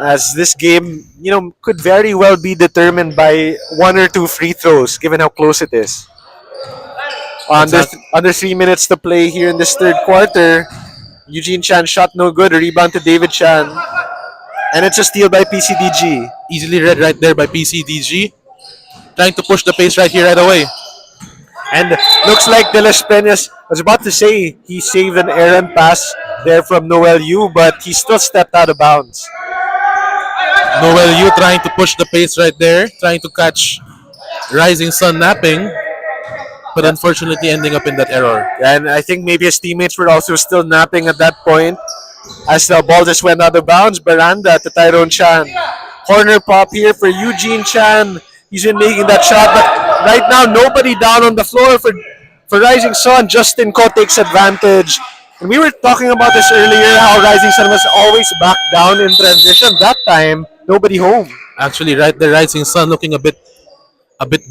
As this game, could very well be determined by 1 or 2 free throws, given how close it is. Under 3 minutes to play here in this third quarter. Eugene Chan shot no good. A rebound to David Chan. And it's a steal by PCDG. Easily read right there by PCDG. Trying to push the pace right here right away. And looks like De Las Peñas, I was about to say he saved an errant pass there from Noel Yu, but he still stepped out of bounds. Noel Yu trying to push the pace right there, trying to catch Rising Sun napping, but Yeah. unfortunately ending up in that error. And I think maybe his teammates were also still napping at that point as the ball just went out of bounds. Baranda to Tyrone Chan. Corner pop here for Eugene Chan. He's been making that shot, but right now nobody down on the floor for Rising Sun. Justin Ko takes advantage. And we were talking about this earlier, how Rising Sun was always back down in transition. That time, nobody home. Actually, right there, Rising Sun looking a bit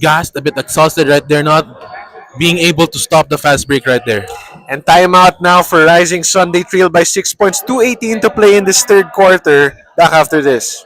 gassed, a bit exhausted right there, not being able to stop the fast break right there. And timeout now for Rising Sun. They trail by 6 points, 2:18 to play in this third quarter. Back after this.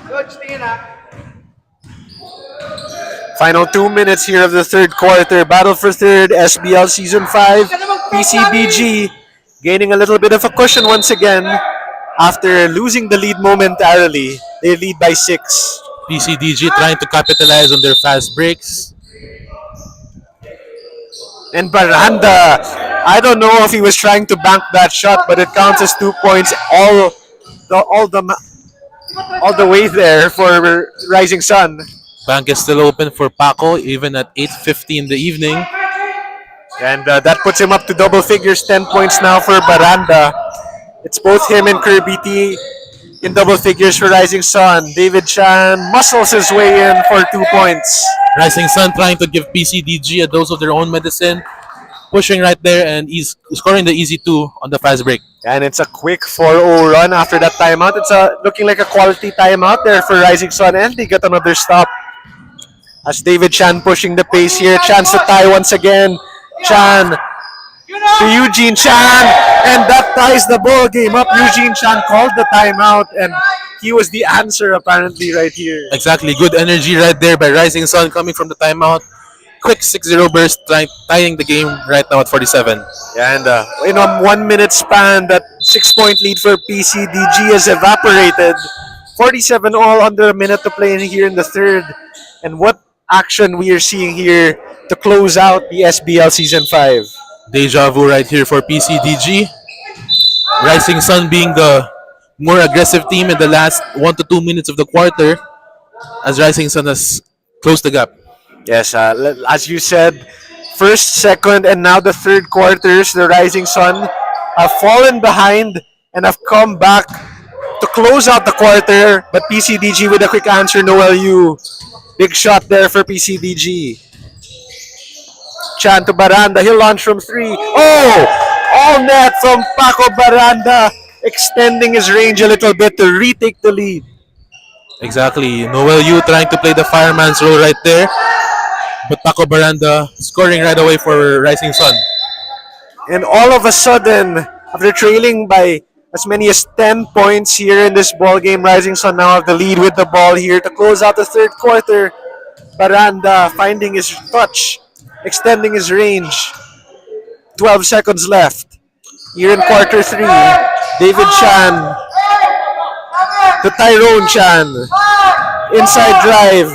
Coach, tingin ha. Final 2 minutes here of the third quarter. Battle for third, SBL Season 5. PCDG gaining a little bit of a cushion once again after losing the lead momentarily. They lead by 6. PCDG trying to capitalize on their fast breaks. And Baranda, I don't know if he was trying to bank that shot, but it counts as 2 points the all the all the way there for Rising Sun. Bank is still open for Paco even at 8:50 in the evening. And that puts him up to double figures, 10 points now for Baranda. It's both him and Kirby T in double figures for Rising Sun. David Chan muscles his way in for 2 points. Rising Sun trying to give PCDG a dose of their own medicine, pushing right there and he's scoring the easy two on the fast break. And it's a quick 4-0 run after that timeout. It's looking like a quality timeout there for Rising Sun, and they get another stop. As David Chan pushing the pace here. Chance to tie once again. Chan to Eugene Chan, and that ties the ball game up. Eugene Chan called the timeout, and he was the answer apparently right here. Exactly, good energy right there by Rising Sun coming from the timeout. Quick 6-0 burst, tying the game right now at 47. And in a 1 minute span, that 6 point lead for PCDG has evaporated. 47 all, under a minute to play in here in the third. And what action we are seeing here to close out the SBL Season 5. Deja vu right here for PCDG. Rising Sun being the more aggressive team in the last 1 to 2 minutes of the quarter as Rising Sun has closed the gap. Yes, as you said, first, second, and now the third quarters, the Rising Sun have fallen behind and have come back to close out the quarter. But PCDG with a quick answer, Noel Yu. Big shot there for PCDG. Chan to Baranda. He'll launch from 3. Oh! All net from Paco Baranda, extending his range a little bit to retake the lead. Exactly. Noel Yu trying to play the fireman's role right there. But Paco Baranda scoring right away for Rising Sun. And all of a sudden, after trailing by as many as 10 points here in this ball game, Rising Sun now have the lead with the ball here to close out the third quarter. Baranda finding his touch, extending his range. 12 seconds left. Here in quarter 3, David Chan to Tyrone Chan. Inside drive.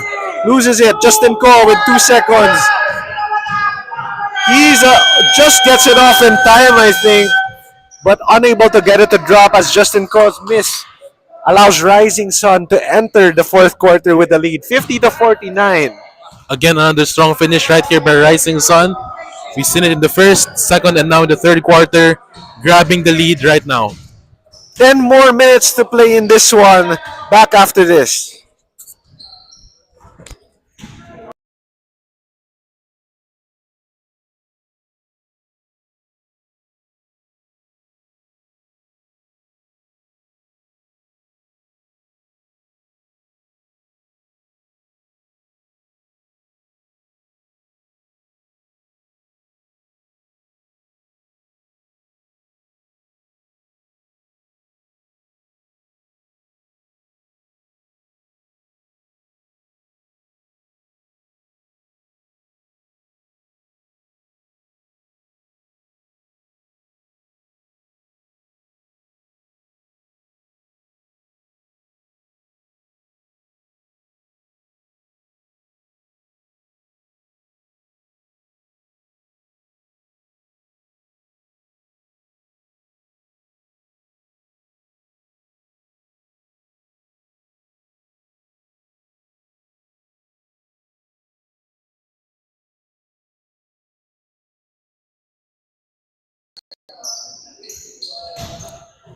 Loses it. Justin Ko with 2 seconds. He's just gets it off in time, I think, but unable to get it to drop as Justin Ko's miss allows Rising Sun to enter the fourth quarter with the lead, 50-49. Again, another strong finish right here by Rising Sun. We've seen it in the first, second, and now in the third quarter, grabbing the lead right now. 10 more minutes to play in this one. Back after this.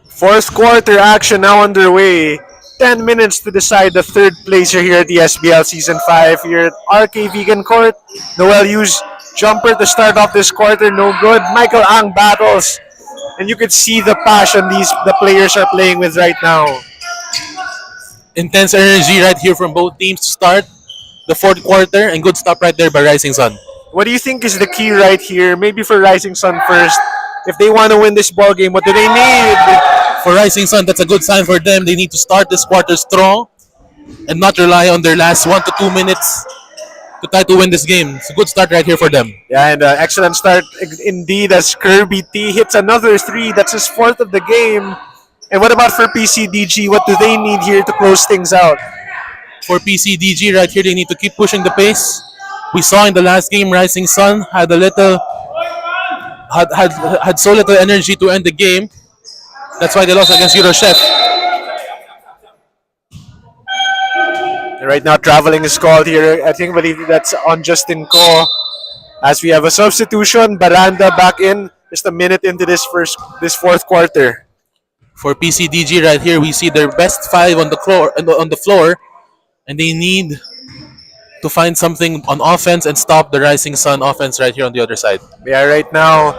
Fourth quarter action now underway. 10 minutes to decide the third placer here at the SBL Season 5 here at RK Vegan Court. Noel Hughes jumper to start off this quarter, no good. Michael Ang battles. And you could see the passion the players are playing with right now. Intense energy right here from both teams to start the fourth quarter, and good stop right there by Rising Sun. What do you think is the key right here? Maybe for Rising Sun first. If they want to win this ball game, what do they need? For Rising Sun, that's a good sign for them. They need to start this quarter strong and not rely on their last 1 to 2 minutes to try to win this game. It's a good start right here for them. Yeah, and excellent start indeed as Kirby T hits another three. That's his fourth of the game. And what about for PCDG? What do they need here to close things out? For PCDG right here, they need to keep pushing the pace. We saw in the last game, Rising Sun had had so little energy to end the game. That's why they lost against Eurochef. Right now, traveling is called here. I believe that's on Justin Ko. As we have a substitution, Baranda back in just a minute into this fourth quarter. For PCDG right here, we see their best five on the floor, and they need to find something on offense and stop the Rising Sun offense right here on the other side. Yeah, right now,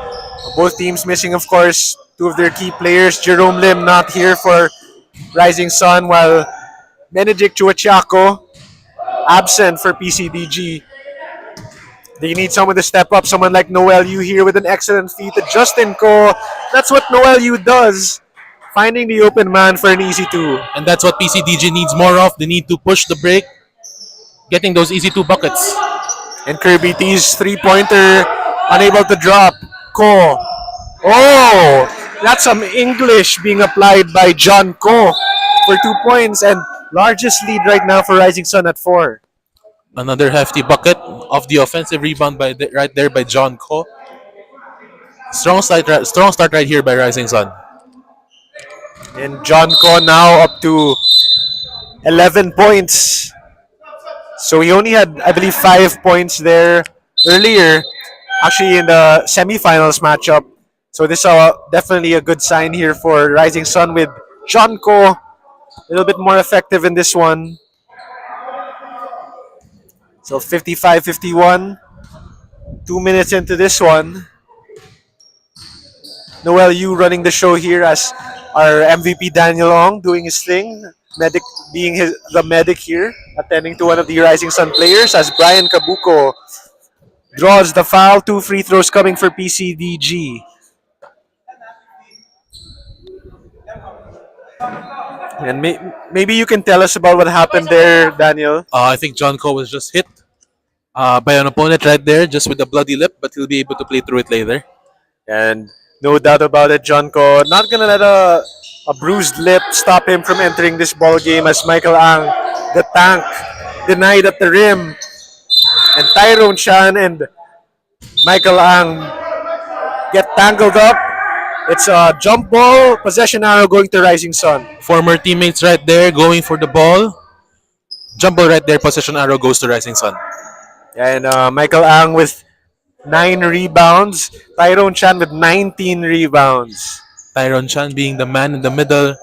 both teams missing, of course, two of their key players. Jerome Lim not here for Rising Sun, while Benedict Chuachaco absent for PCDG. They need someone to step up, someone like Noel Yu here with an excellent feed to Justin Ko. That's what Noel Yu does, finding the open man for an easy two. And that's what PCDG needs more of. They need to push the break, getting those easy two buckets. And Kirby T's three-pointer unable to drop. Ko. Oh, that's some English being applied by John Ko for 2 points, and largest lead right now for Rising Sun at 4. Another hefty bucket of the offensive rebound right there by John Ko. Strong start right here by Rising Sun. And John Ko now up to 11 points. So he only had, I believe, 5 points there earlier, actually in the semifinals matchup. So this is definitely a good sign here for Rising Sun with John Ko a little bit more effective in this one. So 55-51, 2 minutes into this one. Noel Yu running the show here as our MVP Daniel Ong doing his thing. Medic being the medic here, attending to one of the Rising Sun players as Brian Kabuko draws the foul. 2 free throws coming for PCDG. And maybe you can tell us about what happened there, Daniel. I think John Ko was just hit by an opponent right there, just with a bloody lip, but he'll be able to play through it later. And no doubt about it, John Ko not gonna let a bruised lip stop him from entering this ball game as Michael Ang, the tank, denied at the rim. And Tyrone Chan and Michael Ang get tangled up. It's a jump ball, possession arrow going to Rising Sun. Former teammates right there going for the ball. Jump ball right there, possession arrow goes to Rising Sun. And Michael Ang with 9 rebounds. Tyrone Chan with 19 rebounds. Tyrone Chan being the man in the middle.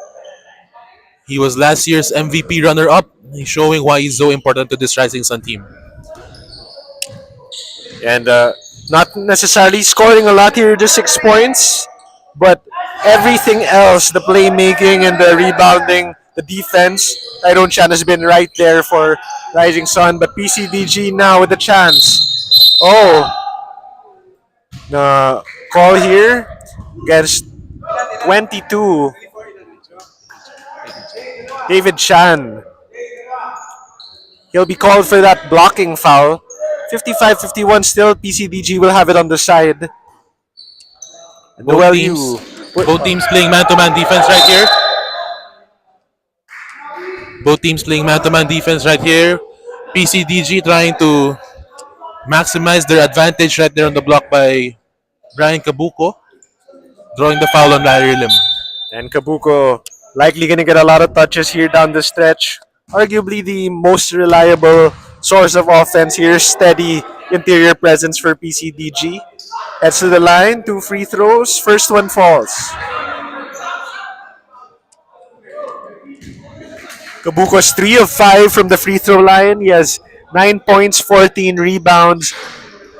He was last year's MVP runner-up. He's showing why he's so important to this Rising Sun team. And not necessarily scoring a lot here, just 6 points. But everything else, the playmaking and the rebounding, the defense, Tyrone Chan has been right there for Rising Sun. But PCDG now with the chance. Oh, the call here against 22. David Chan. He'll be called for that blocking foul. 55-51 still. PCDG will have it on the side. Both teams playing man-to-man defense right here. Both teams playing man-to-man defense right here. PCDG trying to maximize their advantage right there on the block by Brian Kabuko, drawing the foul on Larry Lim. And Kabuko likely going to get a lot of touches here down the stretch. Arguably the most reliable source of offense here. Steady interior presence for PCDG. Heads to the line, 2 free throws. First one falls. Kabuko's 3 of 5 from the free throw line. He has 9 points, 14 rebounds,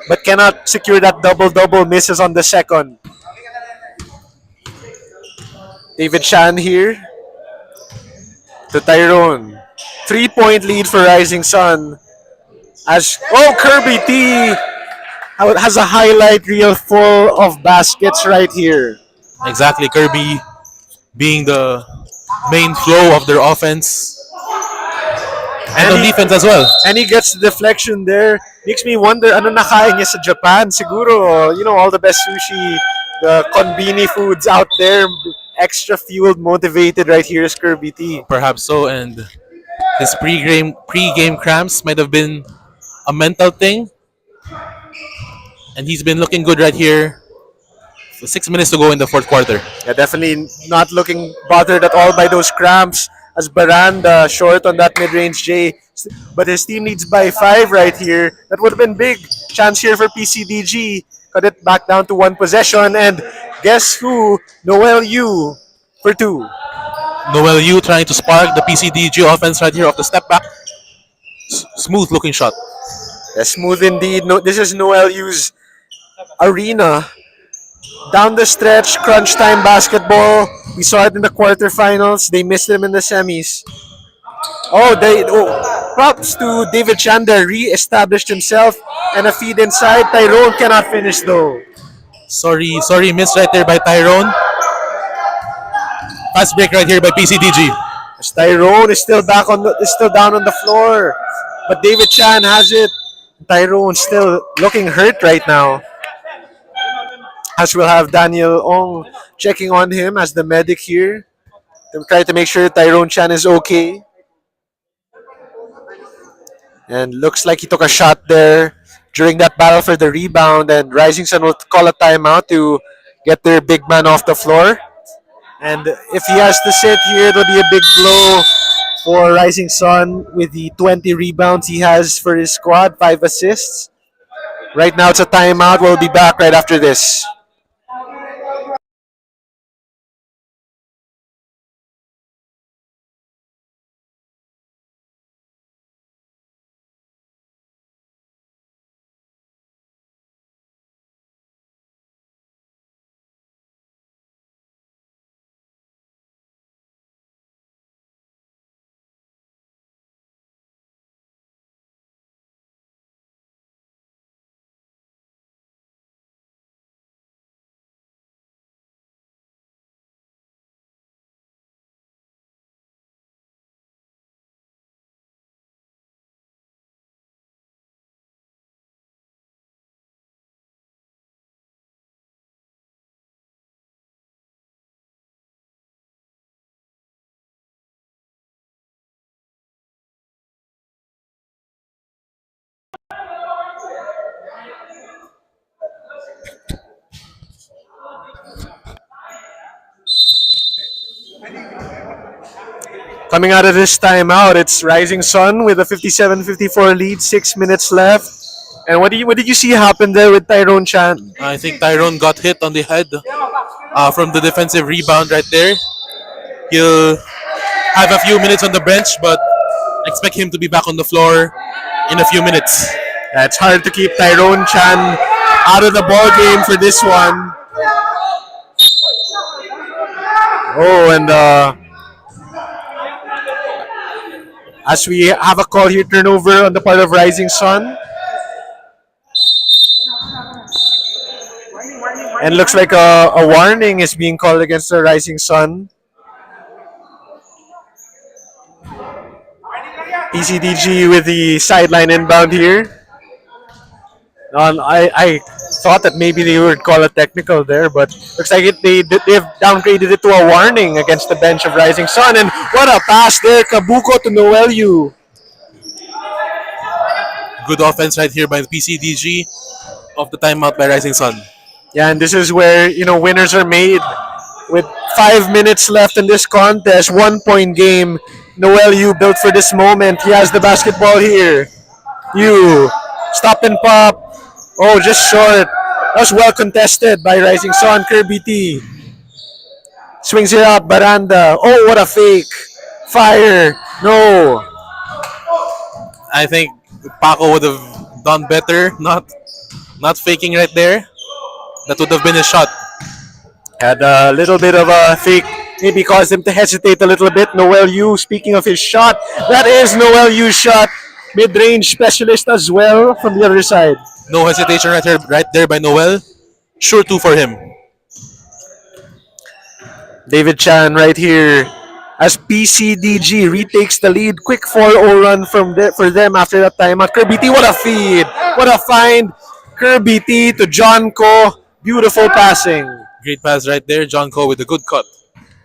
but cannot secure that double-double. Misses on the second. David Chan here to Tyrone. 3-point lead for Rising Sun. As Kirby T has a highlight reel full of baskets right here. Exactly, Kirby being the main flow of their offense and on defense as well. And he gets the deflection there. Makes me wonder, ano nakain niya sa Japan? Siguro, all the best sushi, the konbini foods out there, extra fueled, motivated right here is Kirby T. Perhaps so, and his pre-game cramps might have been a mental thing. And he's been looking good right here. 6 minutes to go in the fourth quarter. Yeah, definitely not looking bothered at all by those cramps. As Baranda short on that mid-range J. But his team needs by 5 right here. That would have been big. Chance here for PCDG. Cut it back down to 1 possession. And guess who? Noel Yu for 2. Noel Yu trying to spark the PCDG offense right here off the step back. Smooth looking shot. Yeah, smooth indeed. No, this is Noel Yu's arena. Down the stretch, crunch time basketball. We saw it in the quarterfinals. They missed them in the semis. Props to David Chanda. Re-established himself. And a feed inside. Tyrone cannot finish though. Sorry, miss right there by Tyrone. Fast break right here by PCDG. As Tyrone is still down on the floor. But David Chan has it. Tyrone still looking hurt right now. As we'll have Daniel Ong checking on him as the medic here to try to make sure Tyrone Chan is okay. And looks like he took a shot there during that battle for the rebound, and Rising Sun will call a timeout to get their big man off the floor. And if he has to sit here, it'll be a big blow for Rising Sun with the 20 rebounds he has for his squad, 5 assists. Right now it's a timeout. We'll be back right after this. Coming out of this timeout, it's Rising Sun with a 57-54 lead, 6 minutes left. And what did you see happen there with Tyrone Chan? I think Tyrone got hit on the head from the defensive rebound right there. He'll have a few minutes on the bench, but expect him to be back on the floor in a few minutes. Yeah, it's hard to keep Tyrone Chan out of the ball game for this one. As we have a call here, turnover on the part of Rising Sun. And looks like a warning is being called against the Rising Sun. PCDG with the sideline inbound here. I thought that maybe they would call a technical there, but looks like they've downgraded it to a warning against the bench of Rising Sun. And what a pass there, Kabuko to Noel Yu. Good offense right here by the PCDG off the timeout by Rising Sun. Yeah, and this is where winners are made. With 5 minutes left in this contest, 1-point game. Noel Yu built for this moment. He has the basketball here. Yu, stop and pop. Oh, just short. That was well contested by Rising Sun. Kirby T swings it out. Baranda. Oh, what a fake. Fire. No. I think Paco would have done better, not faking right there. That would have been a shot. Had a little bit of a fake. Maybe caused him to hesitate a little bit. Noel Yu, speaking of his shot, that is Noel Yu's shot. Mid-range specialist as well from the other side. No hesitation right there by Noel. Sure two for him. David Chan right here as PCDG retakes the lead. Quick 4-0 run for them after that timeout. Kirby T, what a feed. What a find. Kirby T to John Ko. Beautiful passing. Great pass right there. John Cole with a good cut.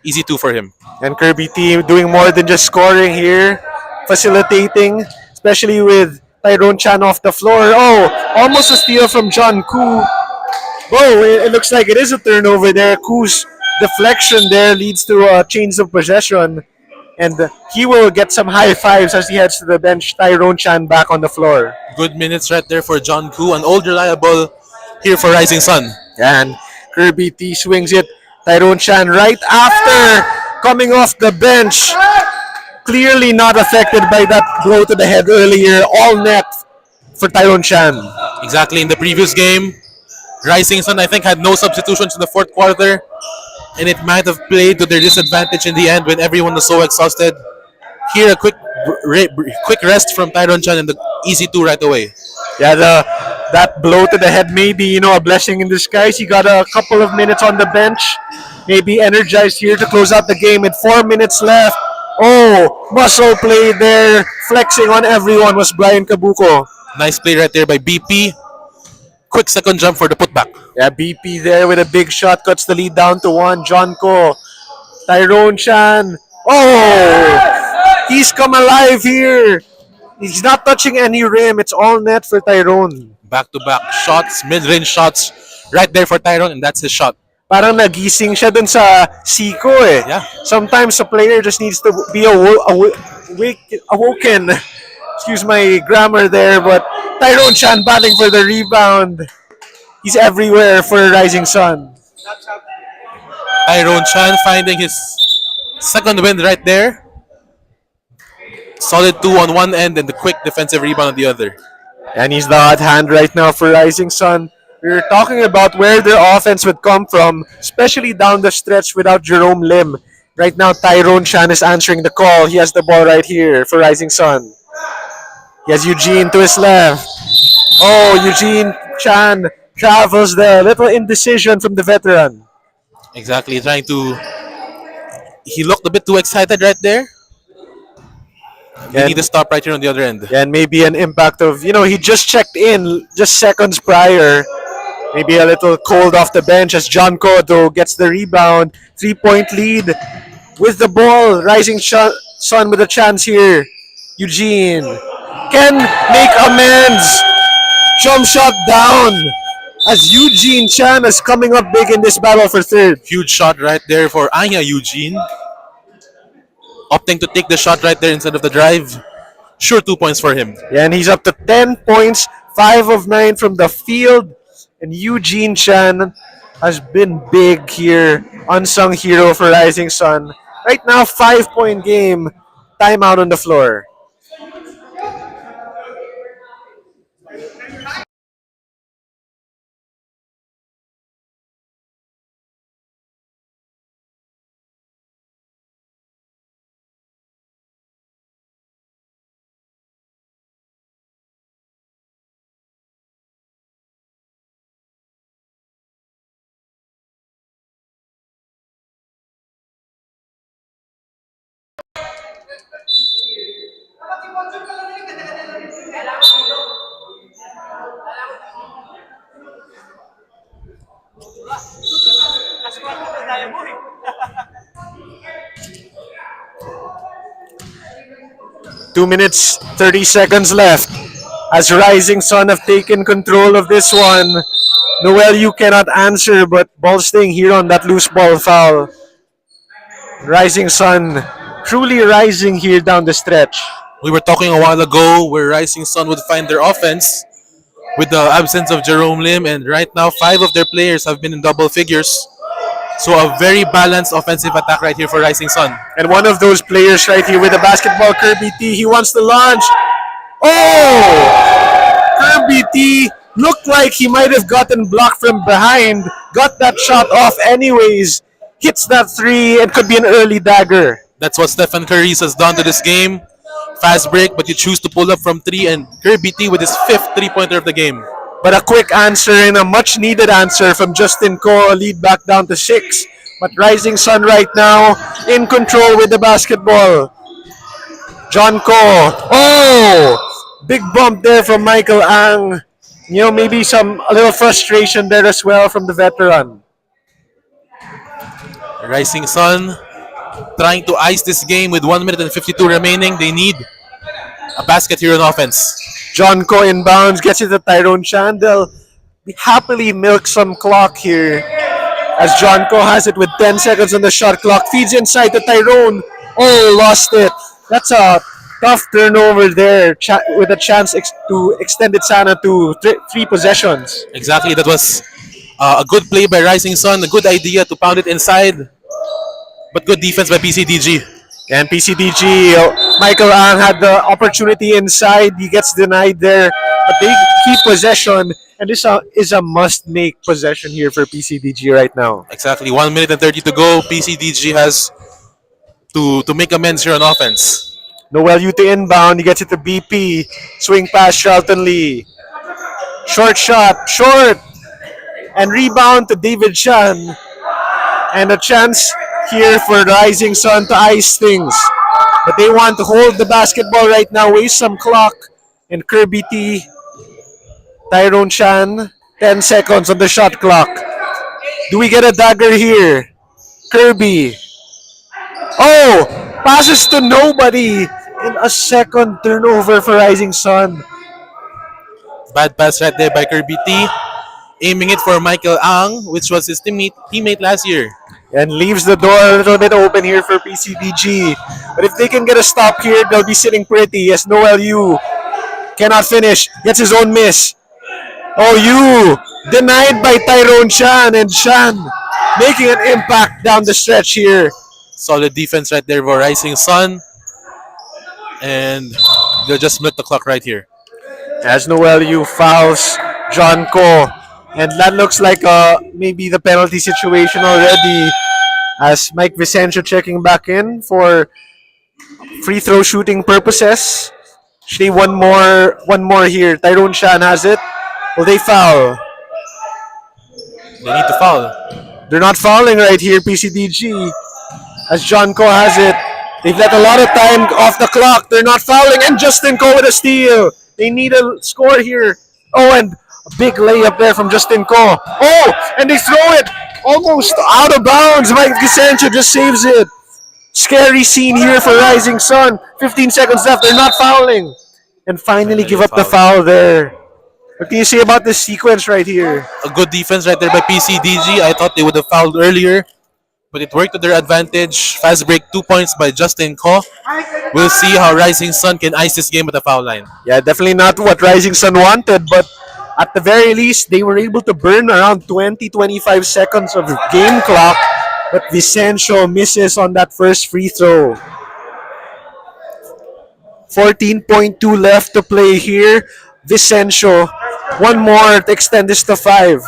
Easy two for him. And Kirby T doing more than just scoring here. Facilitating, especially with Tyrone Chan off the floor. Oh, almost a steal from John Koo. Oh, it looks like it is a turnover there. Koo's deflection there leads to a change of possession. And he will get some high fives as he heads to the bench. Tyrone Chan back on the floor. Good minutes right there for John Koo. An old reliable here for Rising Sun. And Kirby T swings it. Tyrone Chan right after coming off the bench. Clearly not affected by that blow to the head earlier. All net for Tyrone Chan. Exactly in the previous game. Rising Sun, I think, had no substitutions in the fourth quarter. And it might have played to their disadvantage in the end when everyone was so exhausted. Here, a quick rest from Tyrone Chan and the easy two right away. Yeah, that blow to the head may be, a blessing in disguise. He got a couple of minutes on the bench. Maybe energized here to close out the game with 4 minutes left. Oh, muscle play there. Flexing on everyone was Brian Kabuko. Nice play right there by BP. Quick second jump for the putback. Yeah, BP there with a big shot. Cuts the lead down to 1. John Ko. Tyrone Chan. Oh! He's come alive here. He's not touching any rim. It's all net for Tyrone. Back-to-back shots, mid-range shots. Right there for Tyrone, and that's his shot. Parang nagising siya dun sa Siko eh. Yeah. Sometimes a player just needs to be awoken. Excuse my grammar there, but Tyrone Chan batting for the rebound. He's everywhere for Rising Sun. Tyrone Chan finding his second win right there. Solid two on one end and the quick defensive rebound on the other. And he's the hot hand right now for Rising Sun. We were talking about where their offense would come from, especially down the stretch without Jerome Lim. Right now, Tyrone Chan is answering the call. He has the ball right here for Rising Sun. He has Eugene to his left. Oh, Eugene Chan travels there. Little indecision from the veteran. Exactly, he looked a bit too excited right there. We need to stop right here on the other end. And maybe an impact of, he just checked in just seconds prior. Maybe a little cold off the bench as John Cotto gets the rebound. 3-point lead with the ball. Rising Sun with a chance here. Eugene can make amends. Jump shot down as Eugene Chan is coming up big in this battle for third. Huge shot right there for Anya Eugene. Opting to take the shot right there instead of the drive. Sure 2 points for him. Yeah, and he's up to 10 points, 5 of 9 from the field. And Eugene Chan has been big here. Unsung hero for Rising Sun. Right now, 5-point game. Timeout on the floor. Two minutes, 30 seconds left. As Rising Sun have taken control of this one. Noel, you cannot answer, but ball staying here on that loose ball foul. Rising Sun truly rising here down the stretch. We were talking a while ago where Rising Sun would find their offense. with the absence of Jerome Lim, and right now 5 of their players have been in double figures. So a very balanced offensive attack right here for Rising Sun. And one of those players right here with the basketball, Kirby T, he wants to launch. Oh! Kirby T looked like he might have gotten blocked from behind, got that shot off anyways, hits that three, and could be an early dagger. That's what Stephen Curry has done to this game. Fast break, but you choose to pull up from 3, and Kirby T with his 5th three-pointer of the game. But a quick answer and a much needed answer from Justin Ko, lead back down to 6. But Rising Sun right now in control with the basketball. John Ko. Oh! Big bump there from Michael Ang. You know, maybe a little frustration there as well from the veteran. Rising Sun trying to ice this game with 1 minute and 52 remaining. They need a basket here on offense. John Ko inbounds, gets it to Tyrone Chan. They'll happily milk some clock here as John Ko has it with 10 seconds on the shot clock. Feeds inside to Tyrone. Oh, lost it. That's a tough turnover there with a chance to extend it sana to 3 possessions. Exactly, that was a good play by Rising Sun. A good idea to pound it inside, but good defense by PCDG. And PCDG, Michael Ang had the opportunity inside. He gets denied there. But they keep possession. And this is a must-make possession here for PCDG right now. Exactly, 1 minute and 30 to go. PCDG has to make amends here on offense. Noel Ute inbound. He gets it to BP. Swing pass, Charlton Lee. Short shot. Short. And rebound to David Chan. And a chance here for Rising Sun to ice things. But they want to hold the basketball right now, waste some clock. And Kirby T, Tyrone Chan, 10 seconds on the shot clock. Do we get a dagger here? Kirby. Oh! Passes to nobody. And a second turnover for Rising Sun. Bad pass right there by Kirby T. Aiming it for Michael Ang, which was his teammate last year. And leaves the door a little bit open here for PCDG. But if they can get a stop here, they'll be sitting pretty as Noel Yu cannot finish. Gets his own miss. Oh, Yu denied by Tyrone Chan. And Chan making an impact down the stretch here. Solid defense right there for Rising Sun. And they'll just milk the clock right here. As Noel Yu fouls John Ko. And that looks like maybe the penalty situation already as Mike Vicencio checking back in for free throw shooting purposes. Actually, one more here. Tyrone Chan has it. Will they foul? They need to foul. They're not fouling right here, PCDG. As John Ko has it. They've let a lot of time off the clock. They're not fouling. And Justin Ko with a steal. They need a score here. Oh, and a big layup there from Justin Ko. Oh, and they throw it almost out of bounds. Mike Vicencio just saves it. Scary scene here for Rising Sun. 15 seconds left. They're not fouling. And finally give up the foul there. What can you say about this sequence right here? A good defense right there by PCDG. I thought they would have fouled earlier, but it worked to their advantage. Fast break, 2 points by Justin Ko. We'll see how Rising Sun can ice this game at the foul line. Yeah, definitely not what Rising Sun wanted, but at the very least, they were able to burn around 20-25 seconds of game clock, but Vicencio misses on that first free throw. 14.2 left to play here. Vicencio, one more to extend this to 5.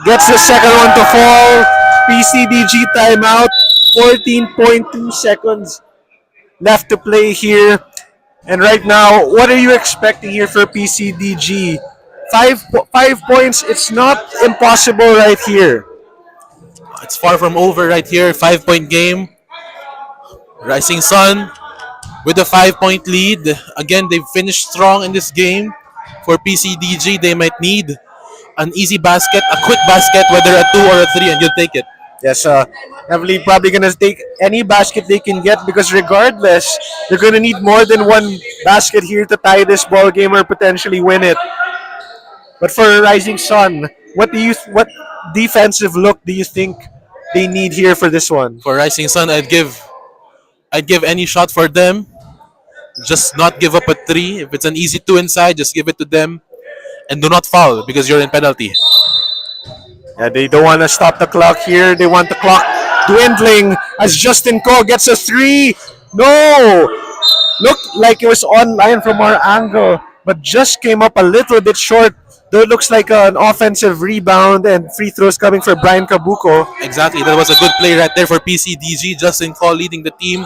Gets the second one to fall. PCDG timeout. 14.2 seconds left to play here. And right now, what are you expecting here for PCDG? 5 points, it's not impossible right here. It's far from over right here. 5-point game. Rising Sun with a 5-point lead. Again, they've finished strong in this game. For PCDG, they might need an easy basket, a quick basket, whether a 2 or a 3, and you'll take it. Yes, heavily probably going to take any basket they can get because regardless, they're going to need more than one basket here to tie this ball game or potentially win it. But for Rising Sun, what defensive look do you think they need here for this one? For Rising Sun, I'd give any shot for them. Just not give up a three. If it's an easy two inside, just give it to them. And do not foul because you're in penalty. Yeah, they don't want to stop the clock here. They want the clock dwindling as Justin Ko gets a three. No! Looked like it was online from our angle, but just came up a little bit short. Though it looks like an offensive rebound and free throws coming for Brian Kabuko. Exactly. That was a good play right there for PCDG. Justin Call leading the team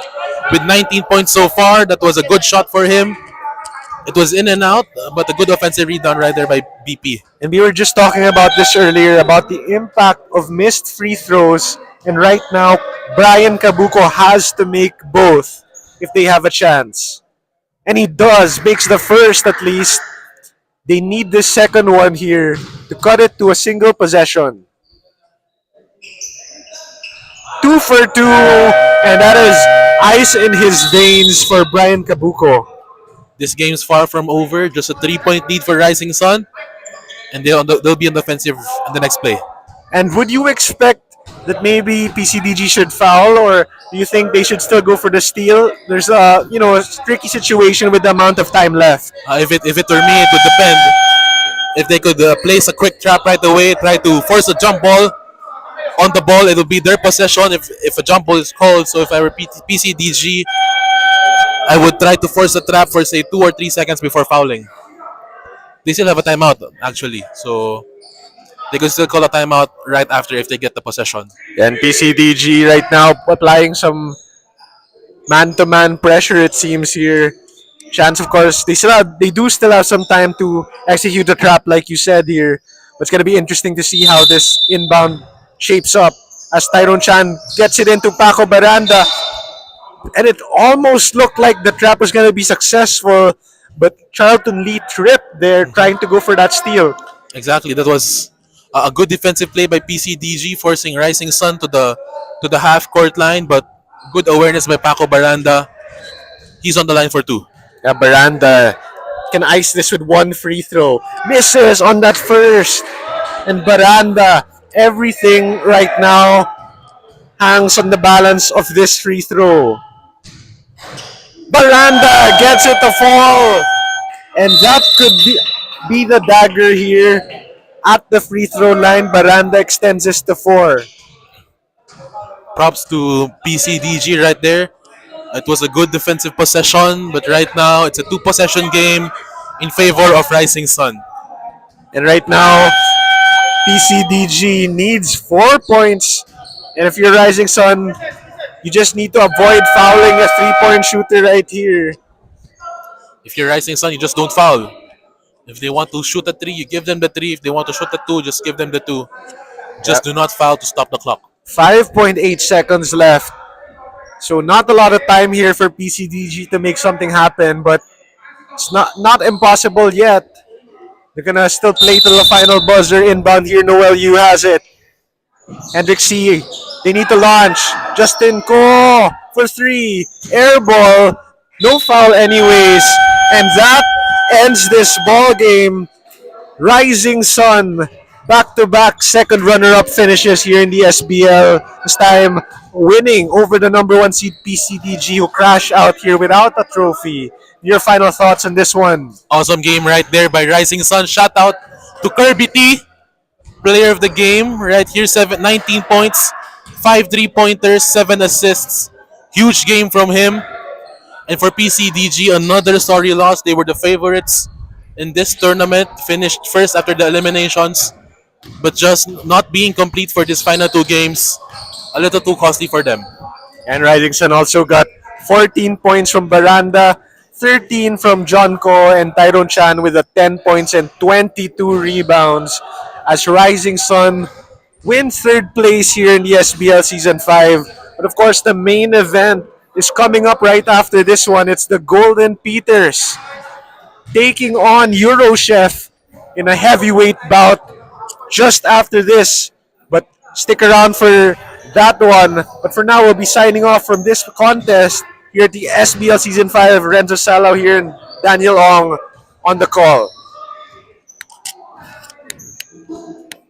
with 19 points so far. That was a good shot for him. It was in and out, but a good offensive rebound right there by BP. And we were just talking about this earlier about the impact of missed free throws. And right now, Brian Kabuko has to make both if they have a chance. And he does, makes the first at least. They need the second one here to cut it to a single possession. 2 for 2, and that is ice in his veins for Brian Kabuko. This game's far from over. Just a 3-point lead for Rising Sun. And they'll be on the offensive in the next play. And would you expect that maybe PCDG should foul, or do you think they should still go for the steal? There's a a tricky situation with the amount of time left. If it were me, it would depend. If they could place a quick trap right away, try to force a jump ball on the ball, it will be their possession if a jump ball is called. So if I were PCDG, I would try to force a trap for say 2 or 3 seconds before fouling. They still have a timeout actually, so they could still call a timeout right after if they get the possession. And PCDG right now applying some man-to-man pressure, it seems here. Chance, of course, they do still have some time to execute the trap, like you said here. But it's gonna be interesting to see how this inbound shapes up as Tyrone Chan gets it into Paco Baranda, and it almost looked like the trap was gonna be successful, but Charlton Lee tripped there trying to go for that steal. Exactly, that was a good defensive play by PCDG, forcing Rising Sun to the half court line, but good awareness by Paco Baranda. He's on the line for 2. Yeah, Baranda can ice this with one free throw. Misses on that first. And Baranda, everything right now hangs on the balance of this free throw. Baranda gets it to fall. And that could be the dagger here at the free throw line. Baranda extends this to 4. Props to PCDG right there. It was a good defensive possession, but right now it's a 2-possession game in favor of Rising Sun. And right now, PCDG needs 4 points. And if you're Rising Sun, you just need to avoid fouling a 3-point shooter right here. If you're Rising Sun, you just don't foul. If they want to shoot a 3, you give them the 3. If they want to shoot a 2, just give them the 2. Just do not foul to stop the clock. 5.8 seconds left. So not a lot of time here for PCDG to make something happen, but it's not impossible yet. They're gonna still play to the final buzzer. Inbound here, Noel Yu has it. Hendrik C, they need to launch. Justin Ko for 3. Air ball. No foul anyways. And that ends this ball game. Rising Sun, back-to-back second runner-up finishes here in the SBL. This time winning over the number 1 seed PCDG, who crashed out here without a trophy. Your final thoughts on this one? Awesome game right there by Rising Sun. Shout out to Kirby T, player of the game right here. 19 points, 5 3-pointers, 7 assists. Huge game from him. And for PCDG, another sorry loss. They were the favorites in this tournament. Finished first after the eliminations, but just not being complete for these final 2 games. A little too costly for them. And Rising Sun also got 14 points from Baranda, 13 from John Ko, and Tyrone Chan with 10 points and 22 rebounds as Rising Sun wins 3rd place here in the SBL Season 5. But of course, the main event is coming up right after this one. It's the Golden Peters taking on Eurochef in a heavyweight bout just after this. But stick around for that one. But for now, we'll be signing off from this contest here at the SBL Season 5. Renzo Salao here and Daniel Ong on the call.